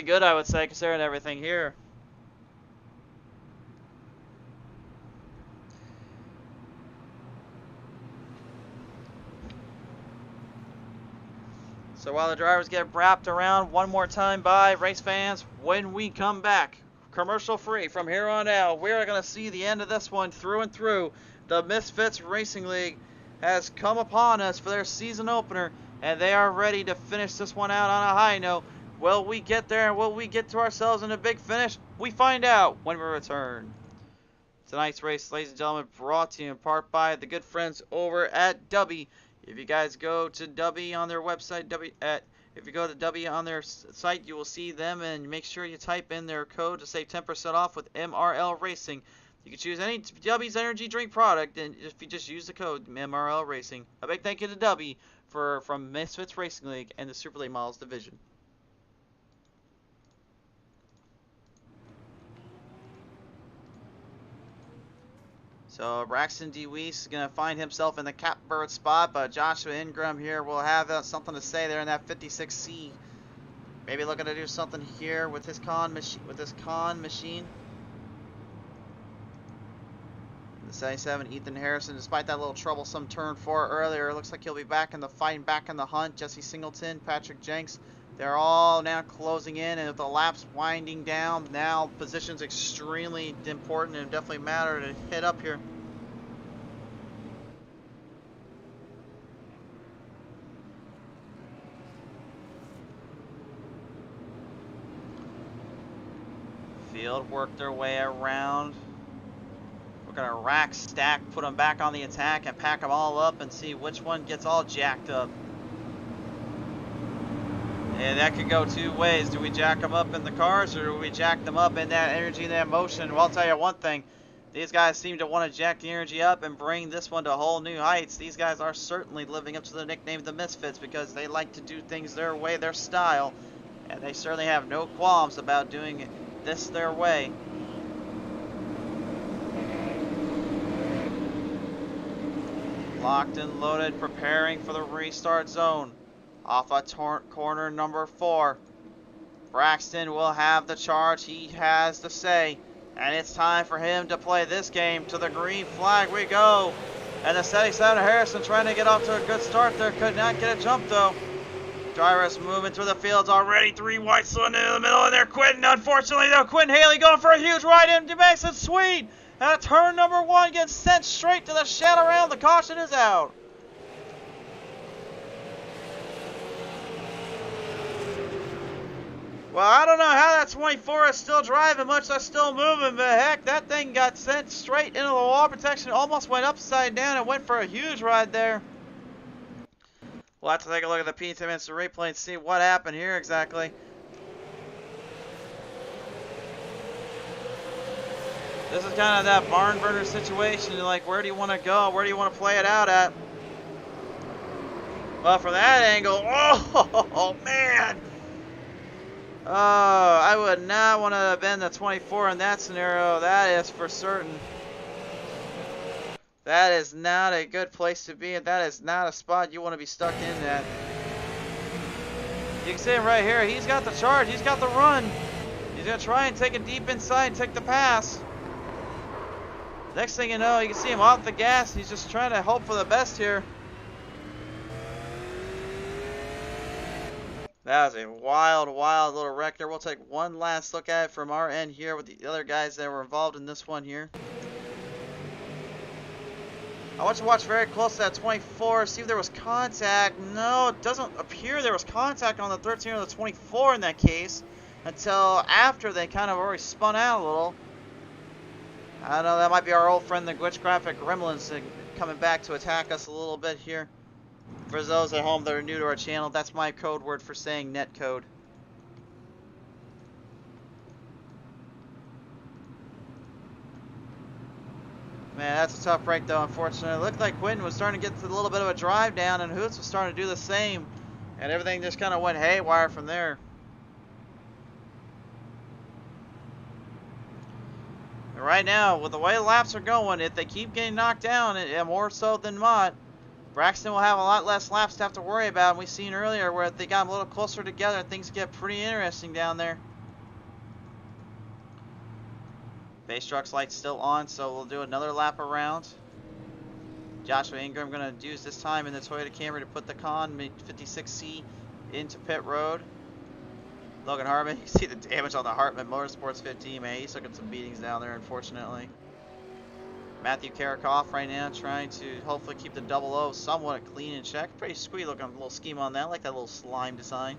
good, I would say, considering everything here. So while the drivers get wrapped around one more time by race fans, when we come back, commercial free from here on out, we're going to see the end of this one through and through. The Misfitz Racing League has come upon us for their season opener, and they are ready to finish this one out on a high note. Will we get there, and will we get to ourselves in a big finish? We find out when we return. Tonight's race, ladies and gentlemen, brought to you in part by the good friends over at Dubby. If you guys go to Dubby on their website, if you go to Dubby on their site, you will see them, and make sure you type in their code to save 10% off with MRL Racing. You can choose any Dubby's energy drink product, and if you just use the code MRL Racing. A big thank you to Dubby from Misfitz Racing League and the Super Late Models division. So Braxton DeWeese is going to find himself in the catbird spot, but Joshua Ingram here will have something to say there in that 56C. Maybe looking to do something here with his con machine. The 77, Ethan Harrison, despite that little troublesome turn 4 earlier, looks like he'll be back in the fight, back in the hunt. Jesse Singleton, Patrick Jenks, they're all now closing in, and with the laps winding down, now position's extremely important and definitely matter to hit up here. Field work their way around. We're gonna rack, stack, put them back on the attack, and pack them all up and see which one gets all jacked up. And that could go two ways. Do we jack them up in the cars, or do we jack them up in that energy and that motion? Well, I'll tell you one thing. These guys seem to want to jack the energy up and bring this one to whole new heights. These guys are certainly living up to the nickname of the Misfits because they like to do things their way, their style. And they certainly have no qualms about doing this their way. Locked and loaded, preparing for the restart zone. Off of corner number 4. Braxton will have the charge. He has the say. And it's time for him to play this game. To the green flag we go. And the 77 Harrison trying to get off to a good start there. Could not get a jump though. Drivers moving through the fields already. 3 whites swimming in the middle, and they're Quentin. Unfortunately though, Quentin Haley going for a huge ride in. Makes it sweet. And turn number 1 gets sent straight to the shed around. The caution is out. Well, I don't know how that 24 is still driving, much less still moving, but heck, that thing got sent straight into the wall protection, almost went upside down and went for a huge ride there. We'll have to take a look at the PTM instant replay and see what happened here exactly. This is kind of that barn burner situation, like where do you want to go, where do you want to play it out at? Well, from that angle, oh man! Oh, I would not want to have been the 24 in that scenario. That is for certain. That is not a good place to be, and that is not a spot you want to be stuck in at. You can see him right here. He's got the charge. He's got the run. He's going to try and take it deep inside and take the pass. Next thing you know, you can see him off the gas. He's just trying to hope for the best here. That was a wild, wild little wreck there. We'll take one last look at it from our end here with the other guys that were involved in this one here. I want you to watch very close to that 24, see if there was contact. No, it doesn't appear there was contact on the 13 or the 24 in that case until after they kind of already spun out a little. I don't know, that might be our old friend the Glitch Graphic Gremlins coming back to attack us a little bit here. For those at home that are new to our channel, that's my code word for saying netcode. Man, that's a tough break though, unfortunately. It looked like Quentin was starting to get a little bit of a drive down, and Hoots was starting to do the same. And everything just kind of went haywire from there. And right now, with the way the laps are going, if they keep getting knocked down, and more so than not, Braxton will have a lot less laps to have to worry about. And we've seen earlier where they got a little closer together, things get pretty interesting down there. Base truck's light's still on, so we'll do another lap around. Joshua Ingram going to use this time in the Toyota Camry to put the Con 56C into pit road. Logan Hartman, you see the damage on the Hartman Motorsports 15, man. He's looking some beatings down there, unfortunately. Matthew Karakoff right now trying to hopefully keep the 00 somewhat clean and check. Pretty sweet looking little scheme on that. I like that little slime design.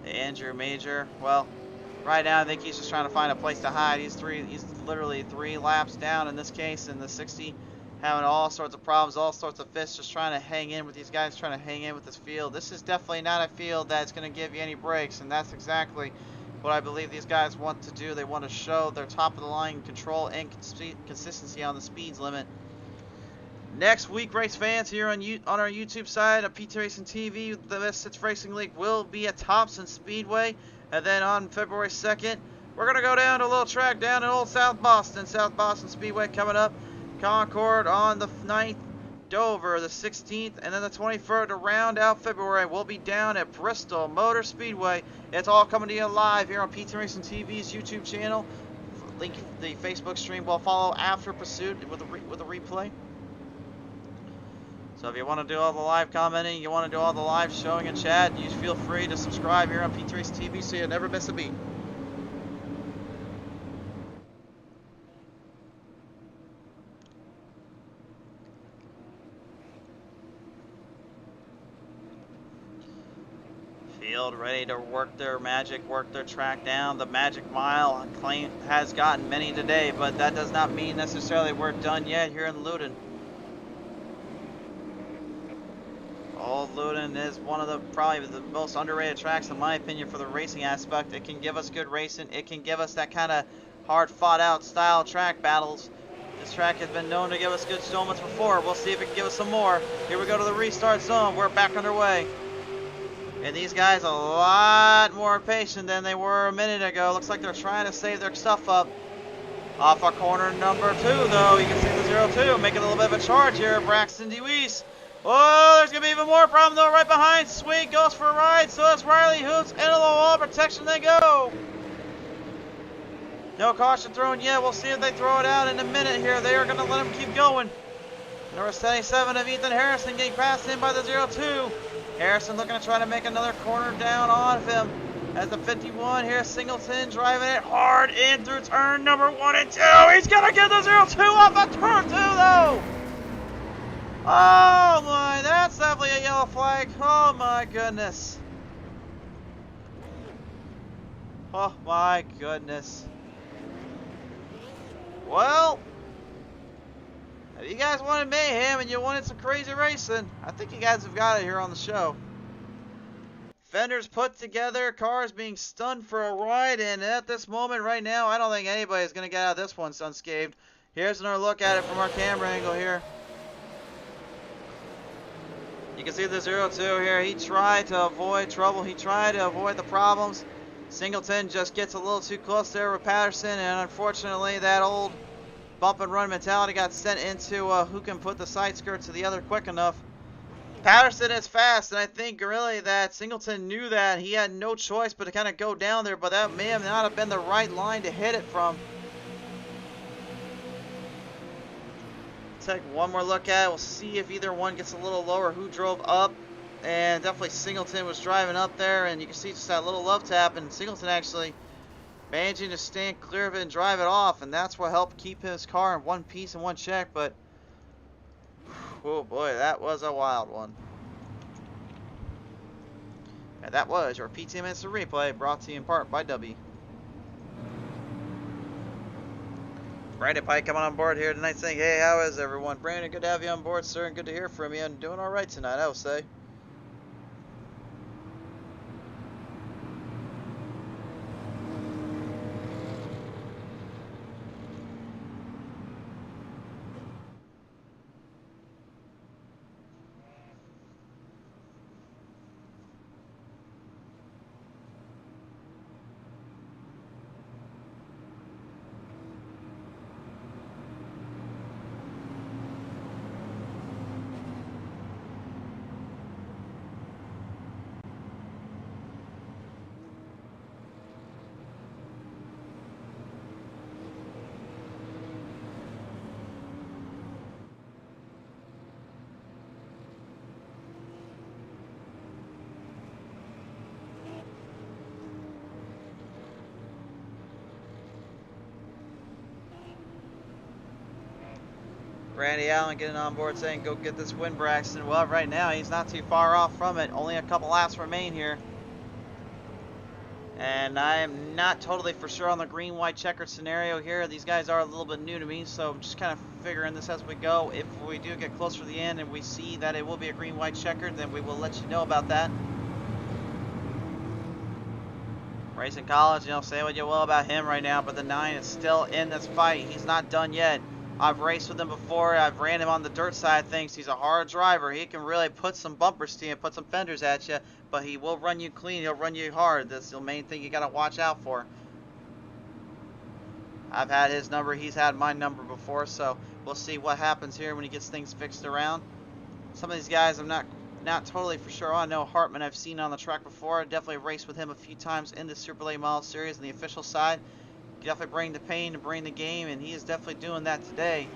Andrew Major, well, right now I think he's just trying to find a place to hide. He's literally 3 laps down in this case in the 60, having all sorts of problems, all sorts of fists, just trying to hang in with these guys, trying to hang in with this field. This is definitely not a field that's going to give you any breaks, and that's exactly what I believe these guys want to do. They want to show their top of the line control and consistency on the speeds limit. Next week, race fans, here on our YouTube side of PTM Racing TV, the Misfitz Racing League will be at Thompson Speedway. And then on February 2nd, we're going to go down to a little track down in Old South Boston. South Boston Speedway coming up. Concord on the 9th. Dover the 16th, and then the 23rd to round out February. We'll be down at Bristol Motor Speedway. It's all coming to you live here on PTM Racing TV's YouTube channel. Link the Facebook stream will follow after pursuit with a replay. So if you want to do all the live commenting, you want to do all the live showing and chat, you feel free to subscribe here on PTM Racing TV so you never miss a beat. Ready to work their magic, work their track down. The magic mile claim has gotten many today, but that does not mean necessarily we're done yet here in Loudon. Old Loudon is one of the probably the most underrated tracks in my opinion for the racing aspect. It can give us good racing. It can give us that kind of hard fought out style track battles. This track has been known to give us good moments before. We'll see if it can give us some more. Here we go to the restart zone. We're back underway. And these guys a lot more patient than they were a minute ago. Looks like they're trying to save their stuff up. Off our corner number 2, though. You can see the 0-2 making a little bit of a charge here. Braxton DeWeese. Oh, there's going to be even more problem, though. Right behind. Sweet goes for a ride. So it's Riley Hoops. Into the wall protection they go. No caution thrown yet. We'll see if they throw it out in a minute here. They are going to let him keep going. Number 77 of Ethan Harrison getting passed in by the 0-2. Harrison looking to try to make another corner down on him. As the 51 here, Singleton driving it hard in through turn number 1 and 2. He's going to get the 0-2 off of turn 2, though. Oh, my. That's definitely a yellow flag. Oh, my goodness. Oh, my goodness. Well, if you guys wanted mayhem and you wanted some crazy racing, I think you guys have got it here on the show. Fenders put together, cars being stunned for a ride, and at this moment right now, I don't think anybody's going to get out of this one unscathed. Here's another look at it from our camera angle here. You can see the 0-2 here. He tried to avoid trouble. He tried to avoid the problems. Singleton just gets a little too close there with Patterson, and unfortunately that old bump and run mentality got sent into who can put the side skirt to the other quick enough. Patterson is fast, and I think really that Singleton knew that. He had no choice but to kind of go down there, but that may not have been the right line to hit it from. Take one more look at it. We'll see if either one gets a little lower. Who drove up? And definitely Singleton was driving up there, and you can see just that little love tap, and Singleton actually managing to stand clear of it and drive it off, and that's what helped keep his car in one piece and one check. But oh boy, that was a wild one. And that was your PTM Instant Replay, brought to you in part by Dubby. Brandon Pike coming on board here tonight saying, hey, how is everyone? Brandon, good to have you on board, sir, and good to hear from you, and doing all right tonight, I will say. Randy Allen getting on board saying, go get this win, Braxton. Well, right now, he's not too far off from it. Only a couple laps remain here. And I am not totally for sure on the green-white checkered scenario here. These guys are a little bit new to me, so I'm just kind of figuring this as we go. If we do get closer to the end and we see that it will be a green-white checkered, then we will let you know about that. Racing College, you know, say what you will about him right now, but the 9 is still in this fight. He's not done yet. I've raced with him before. I've ran him on the dirt side of things. He's a hard driver. He can really put some bumpers to you, put some fenders at you, but he will run you clean. He'll run you hard. That's the main thing you got to watch out for. I've had his number. He's had my number before, so we'll see what happens here when he gets things fixed around. Some of these guys I'm not totally for sure on. I know Hartman I've seen on the track before. I definitely raced with him a few times in the Super Late Model Series on the official side. Definitely bring the pain and bring the game, and he is definitely doing that today.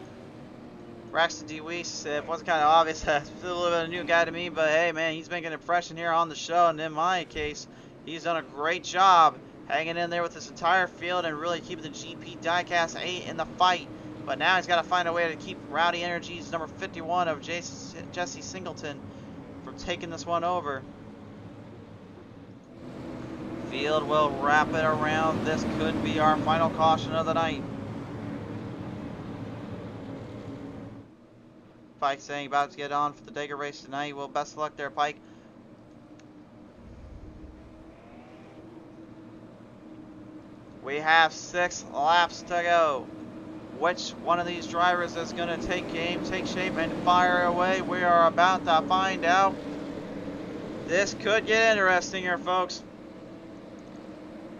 Braxton DeWeese, it wasn't kind of obvious. He's a little bit of a new guy to me, but hey, man, he's making an impression here on the show, and in my case, he's done a great job hanging in there with this entire field and really keeping the GP Diecast 8 in the fight. But now he's got to find a way to keep Rowdy Energy's number 51 of Jesse Singleton from taking this one over. Field will wrap it around. This could be our final caution of the night. Pike saying about to get on for the Dagger race tonight. Well, best of luck there, Pike. We have 6 laps to go. Which one of these drivers is going to take aim, take shape, and fire away? We are about to find out. This could get interesting here, folks.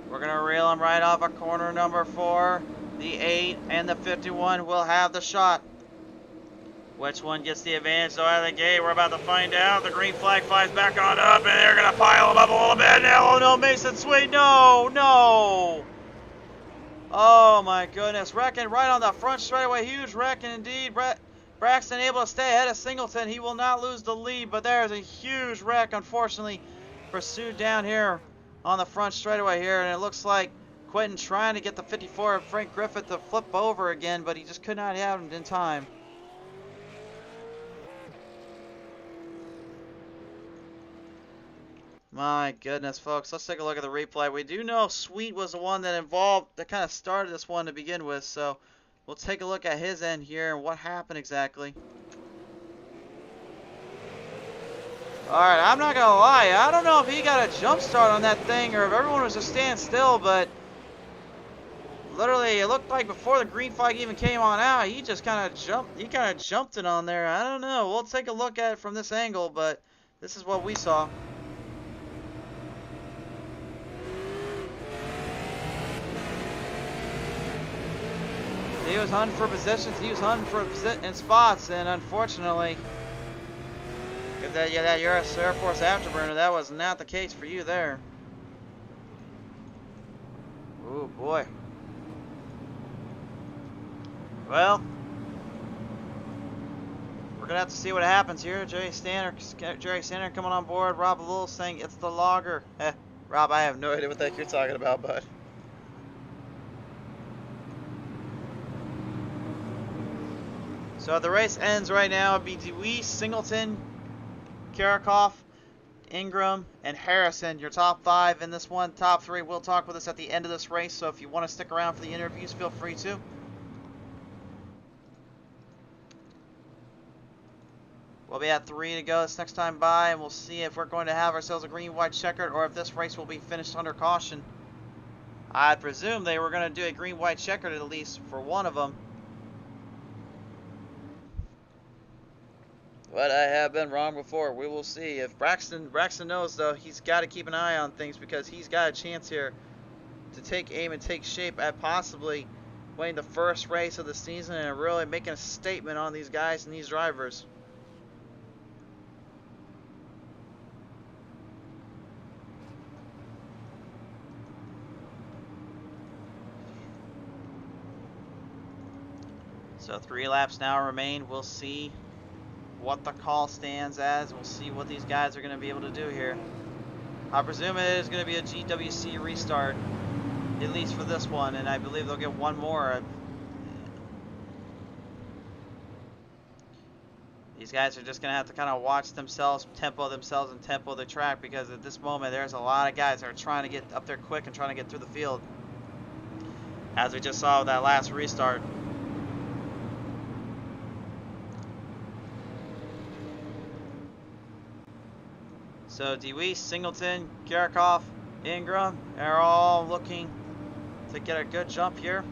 We're going to reel him right off of corner number 4. The 8 and the 51 will have the shot. Which one gets the advantage though out of the gate? We're about to find out. The green flag flies back on up, and they're going to pile him up a little bit. Oh no, Mason Sweet, no, no. Oh my goodness, wrecking right on the front straightaway. Huge wrecking indeed. Braxton able to stay ahead of Singleton. He will not lose the lead, but there's a huge wreck, unfortunately, pursued down here on the front straightaway here. And it looks like Quentin trying to get the 54 of Frank Griffith to flip over again, but he just could not have it in time. My goodness, folks, let's take a look at the replay. We do know Sweet was the one that kind of started this one to begin with, so we'll take a look at his end here and what happened exactly. Alright, I'm not going to lie, I don't know if he got a jump start on that thing or if everyone was just standing still, but literally it looked like before the green flag even came on out, he just kind of jumped it on there. I don't know, we'll take a look at it from this angle, but this is what we saw. He was hunting for positions, he was hunting for in spots, and unfortunately, if that US Air Force Afterburner, that was not the case for you there. Oh boy. Well, we're gonna have to see what happens here. Jerry Sander coming on board. Rob Lowell saying it's the logger. Rob, I have no idea what the heck you're talking about, bud. So the race ends right now. It'll be DeWeese, Singleton, Karakoff, Ingram, and Harrison. Your top 5 in this one. Top 3 will talk with us at the end of this race. So if you want to stick around for the interviews, feel free to. We'll be at 3 to go this next time by, and we'll see if we're going to have ourselves a green-white checkered or if this race will be finished under caution. I presume they were going to do a green-white checkered at least for one of them. But I have been wrong before. We will see. If Braxton knows, though, he's got to keep an eye on things because he's got a chance here to take aim and take shape at possibly winning the first race of the season and really making a statement on these guys and these drivers. So 3 laps now remain. We'll see what the call stands as. We'll see what these guys are going to be able to do here. I presume it is going to be a GWC restart, at least for this one, and I believe they'll get one more. These guys are just going to have to kind of watch themselves, tempo the track, because at this moment there's a lot of guys that are trying to get up there quick and trying to get through the field, as we just saw with that last restart. So DeWeese, Singleton, Karakoff, Ingram are all looking to get a good jump here.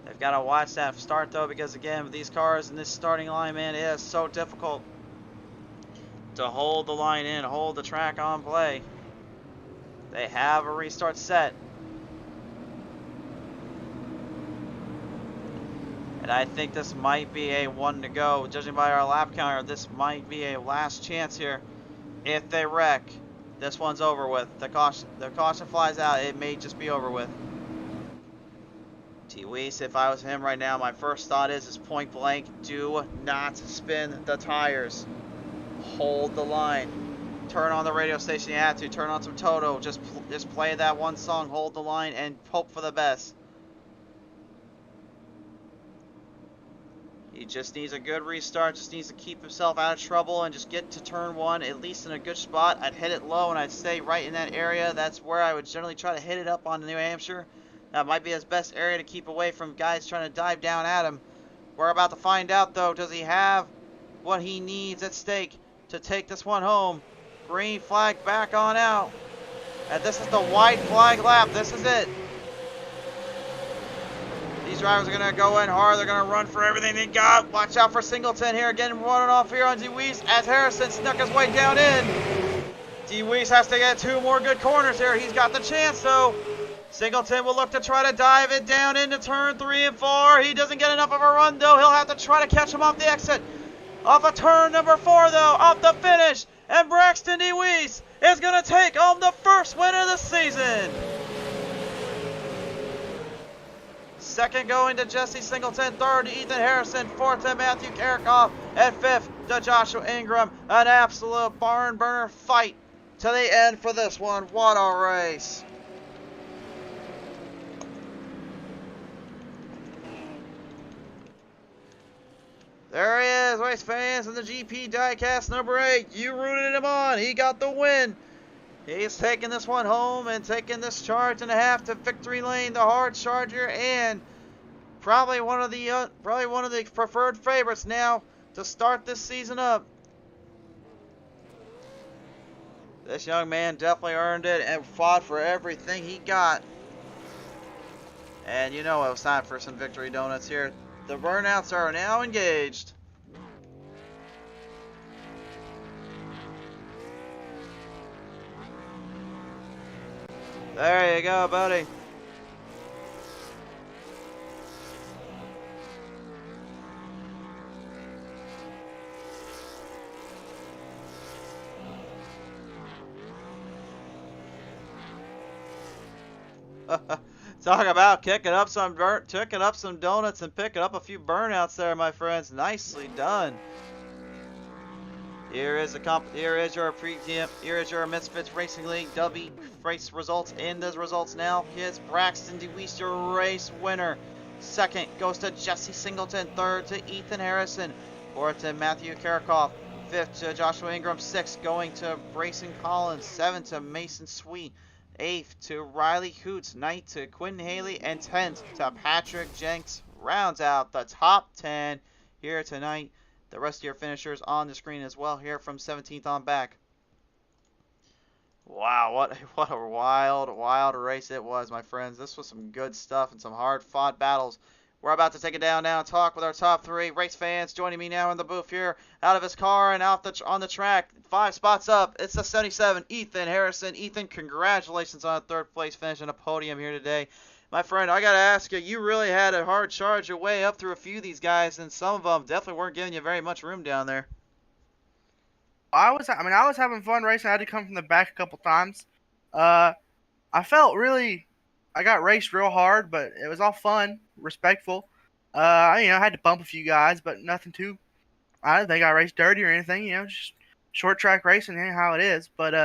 They've got to watch that start though, because again, with these cars in this starting line, man, it is so difficult to hold the line in, hold the track on play. They have a restart set. And I think this might be a one to go. Judging by our lap counter, this might be a last chance here. If they wreck, this one's over with. The caution flies out. It may just be over with. T-Weiss, if I was him right now, my first thought is point blank, do not spin the tires. Hold the line. Turn on the radio station you have to. Turn on some Toto. Just play that one song, hold the line, and hope for the best. He just needs a good restart, just needs to keep himself out of trouble and just get to turn one, at least in a good spot. I'd hit it low and I'd stay right in that area. That's where I would generally try to hit it up on New Hampshire. That might be his best area to keep away from guys trying to dive down at him. We're about to find out though, does he have what he needs at stake to take this one home? Green flag back on out. And this is the white flag lap, this is it. These drivers are going to go in hard. They're going to run for everything they got. Watch out for Singleton here. Getting running off here on DeWeese as Harrison snuck his way down in. DeWeese has to get 2 more good corners here. He's got the chance though. Singleton will look to try to dive it down into turn 3 and 4. He doesn't get enough of a run though. He'll have to try to catch him off the exit. Off of turn number 4 though. Off the finish. And Braxton DeWeese is going to take home the first win of the season. Second going to Jesse Singleton, third to Ethan Harrison, fourth to Matthew Karakoff, and fifth to Joshua Ingram. An absolute barn burner fight to the end for this one. What a race. There he is, race fans, in the GP diecast number 8. You rooted him on. He got the win. He's taking this one home and taking this charge and a half to victory lane, the hard charger, and probably one of the preferred favorites now to start this season up. This young man definitely earned it and fought for everything he got. And you know it was time for some victory donuts here. The burnouts are now engaged. There you go, buddy. Talk about kicking up some donuts and picking up a few burnouts there, my friends. Nicely done. Here is your Misfitz Racing League Dubby race results. In those results now, here's Braxton DeWeese, your race winner. Second goes to Jesse Singleton. Third to Ethan Harrison. Fourth to Matthew Karakoff. Fifth to Joshua Ingram. Sixth going to Brayson Collins. Seventh to Mason Sweet. 8th to Riley Hoots, 9th to Quentin Haley, and 10th to Patrick Jenks. Rounds out the top 10 here tonight. The rest of your finishers on the screen as well here from 17th on back. Wow, what a wild race it was, my friends. This was some good stuff and some hard-fought battles. We're about to take it down now and talk with our top 3 race fans. Joining me now in the booth here, out of his car and on the track, 5 spots up. It's the 77, Ethan Harrison. Ethan, congratulations on a 3rd place finish and a podium here today. My friend, I got to ask you, you really had a hard charge your way up through a few of these guys, and some of them definitely weren't giving you very much room down there. I was having fun racing. I had to come from the back a couple times. I felt really, I got raced real hard, but it was all fun, respectful. I had to bump a few guys, but nothing too. I didn't think I raced dirty or anything. Just short track racing, how it is. But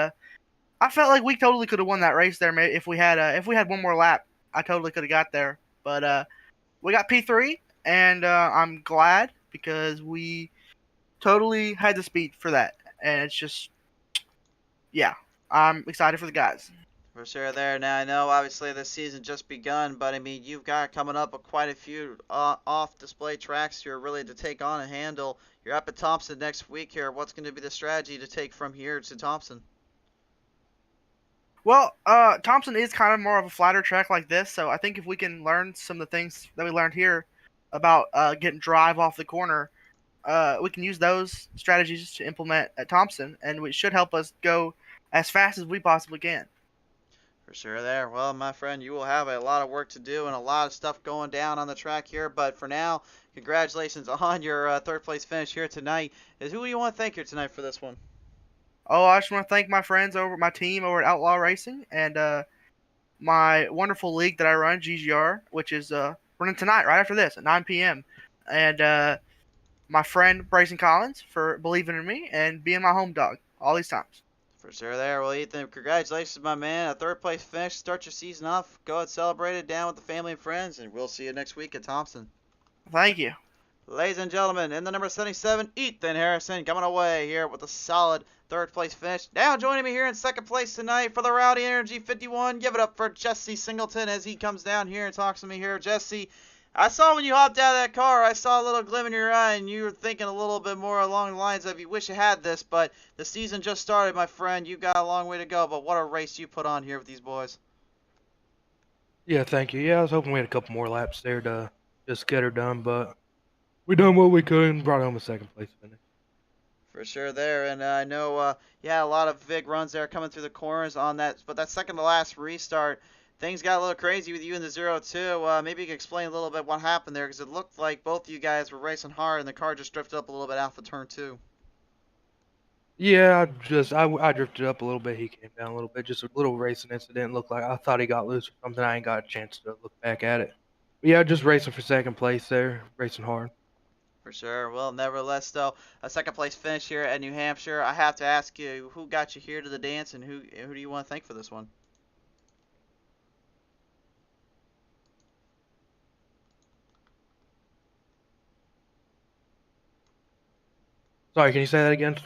I felt like we totally could have won that race there. Maybe if we had one more lap, I totally could have got there. But we got P3, and I'm glad because we totally had the speed for that. And it's just, yeah, I'm excited for the guys. For sure there. Now, I know obviously this season just begun, but I mean, you've got coming up quite a few off-display tracks you're really to take on and handle. You're up at Thompson next week here. What's going to be the strategy to take from here to Thompson? Well, Thompson is kind of more of a flatter track like this, so I think if we can learn some of the things that we learned here about getting drive off the corner, we can use those strategies to implement at Thompson, and it should help us go as fast as we possibly can. For sure there. Well, my friend, you will have a lot of work to do and a lot of stuff going down on the track here. But for now, congratulations on your third place finish here tonight. Who do you want to thank here tonight for this one? Oh, I just want to thank my friends over my team over at Outlaw Racing and my wonderful league that I run, GGR, which is running tonight right after this at 9 p.m. And my friend Bryson Collins for believing in me and being my home dog all these times. For sure there. Well, Ethan, congratulations, my man. A third place finish. Start your season off. Go and celebrate it down with the family and friends, and we'll see you next week at Thompson. Thank you. Ladies and gentlemen, in the number 77, Ethan Harrison coming away here with a solid third place finish. Now joining me here in second place tonight for the Rowdy Energy 51. Give it up for Jesse Singleton as he comes down here and talks to me here. Jesse, I saw when you hopped out of that car, I saw a little glim in your eye, and you were thinking a little bit more along the lines of you wish you had this, but the season just started, my friend. You got a long way to go, but what a race you put on here with these boys. Yeah, thank you. Yeah, I was hoping we had a couple more laps there to just get her done, but we done what we could and brought home a second place finish. For sure there, and I know you had a lot of big runs there coming through the corners on that, but that second to last restart, things got a little crazy with you in the 0-2. Maybe you could explain a little bit what happened there, because it looked like both of you guys were racing hard, and the car just drifted up a little bit off of turn 2. Yeah, I drifted up a little bit. He came down a little bit. Just a little racing incident. Looked like I thought he got loose or something. I ain't got a chance to look back at it. But yeah, just racing for second place there, racing hard. For sure. Well, nevertheless, though, a second place finish here at New Hampshire. I have to ask you, who got you here to the dance, and who do you want to thank for this one? Sorry, can you say that again?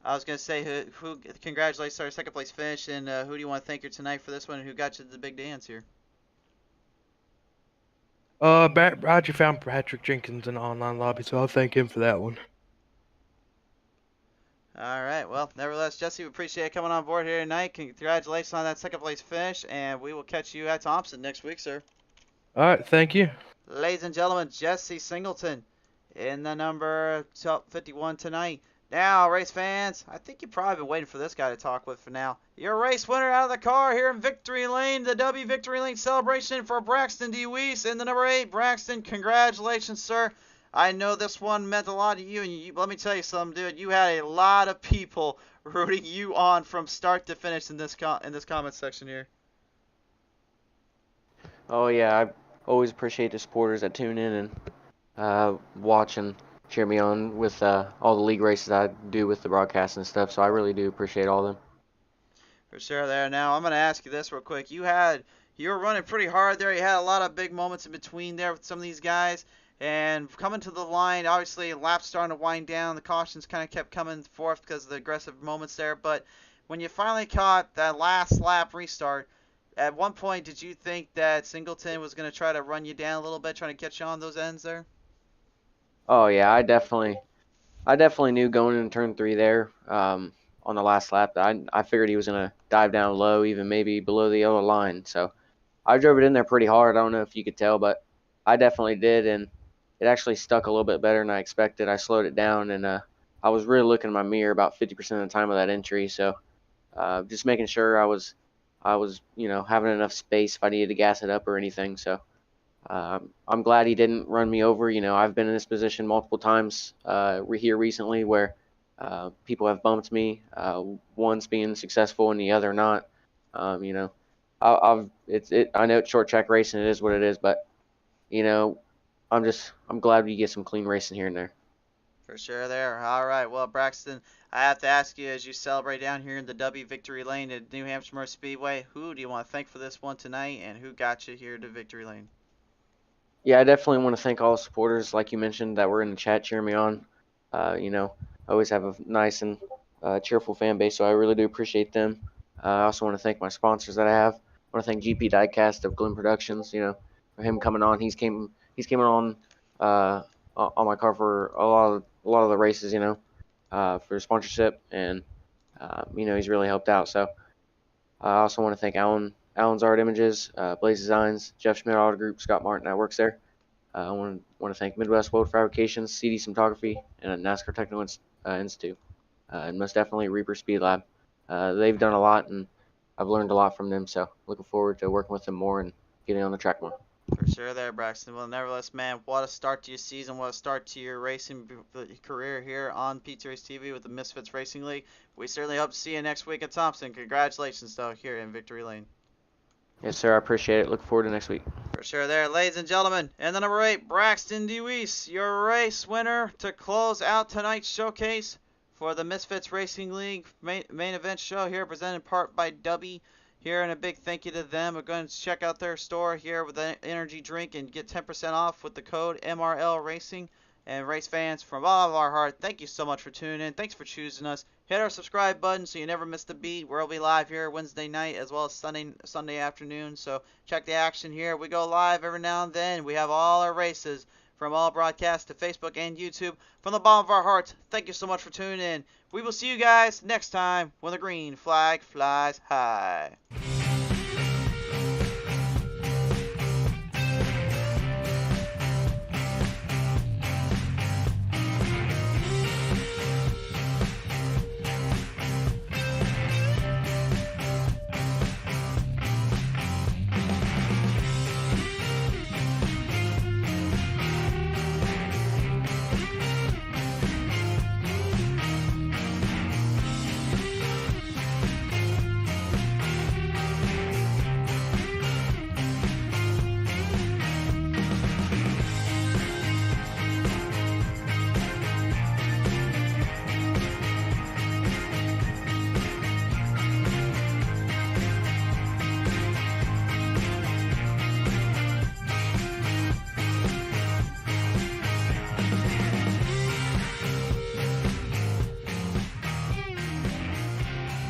I was gonna say who congratulations on your second place finish, and who do you want to thank here tonight for this one, and who got you to the big dance here? I actually found Patrick Jenkins in the online lobby, so I'll thank him for that one. All right. Well, nevertheless, Jesse, we appreciate coming on board here tonight. Congratulations on that second place finish, and we will catch you at Thompson next week, sir. All right, thank you. Ladies and gentlemen, Jesse Singleton in the number 51 tonight. Now, race fans, I think you've probably been waiting for this guy to talk with for now. Your race winner out of the car here in Victory Lane, the Dubby Victory Lane celebration for Braxton DeWeese in the number 8. Braxton, congratulations, sir. I know this one meant a lot to you, and let me tell you something, dude. You had a lot of people rooting you on from start to finish in this comment section here. Oh yeah, I always appreciate the supporters that tune in and watch and cheer me on with all the league races I do with the broadcast and stuff. So I really do appreciate all of them. For sure there. Now, I'm going to ask you this real quick. You were running pretty hard there. You had a lot of big moments in between there with some of these guys. And coming to the line, obviously, laps starting to wind down. The cautions kind of kept coming forth because of the aggressive moments there. But when you finally caught that last lap restart, at one point, did you think that Singleton was going to try to run you down a little bit, trying to get you on those ends there? Oh yeah, I definitely knew going into turn 3 there on the last lap that I figured he was gonna dive down low, even maybe below the yellow line. So I drove it in there pretty hard. I don't know if you could tell, but I definitely did, and it actually stuck a little bit better than I expected. I slowed it down, and I was really looking in my mirror about 50% of the time of that entry. So just making sure I was having enough space if I needed to gas it up or anything. So I'm glad he didn't run me over. I've been in this position multiple times here recently where people have bumped me, one's being successful and the other not. I know it's short track racing, it is what it is, but I'm glad we get some clean racing here and there. For sure there. All right. Well, Braxton, I have to ask you, as you celebrate down here in the W Victory Lane at New Hampshire Motor Speedway, who do you want to thank for this one tonight, and who got you here to Victory Lane? Yeah, I definitely want to thank all the supporters, like you mentioned, that were in the chat cheering me on. I always have a nice and cheerful fan base, so I really do appreciate them. I also want to thank my sponsors that I have. I want to thank GP Diecast of Glen Productions, for him coming on. He's came on my car for a lot of the races, for sponsorship, and he's really helped out. So I also want to thank Allen's Art Images, Blaze Designs, Jeff Schmidt Auto Group, Scott Martin that works there. I want to thank Midwest World Fabrications, CD Cinematography, and NASCAR Technical Institute, and most definitely Reaper Speed Lab. They've done a lot, and I've learned a lot from them. So looking forward to working with them more and getting on the track more. For sure there, Braxton. Well, nevertheless, man, what a start to your season. What a start to your racing career here on PTM Racing TV with the Misfitz Racing League. We certainly hope to see you next week at Thompson. Congratulations, though, here in Victory Lane. Yes, sir. I appreciate it. Look forward to next week. For sure there, ladies and gentlemen. And the number 8, Braxton DeWeese, your race winner to close out tonight's showcase for the Misfitz Racing League main event show here, presented in part by Dubby. Here, and a big thank you to them. We're going to check out their store here with an energy drink and get 10% off with the code MRL Racing. And race fans, from all of our heart, thank you so much for tuning in. Thanks for choosing us. Hit our subscribe button so you never miss the beat. We'll be live here Wednesday night as well as Sunday afternoon. So check the action here. We go live every now and then. We have all our races from all broadcasts to Facebook and YouTube. From the bottom of our hearts, thank you so much for tuning in. We will see you guys next time when the green flag flies high.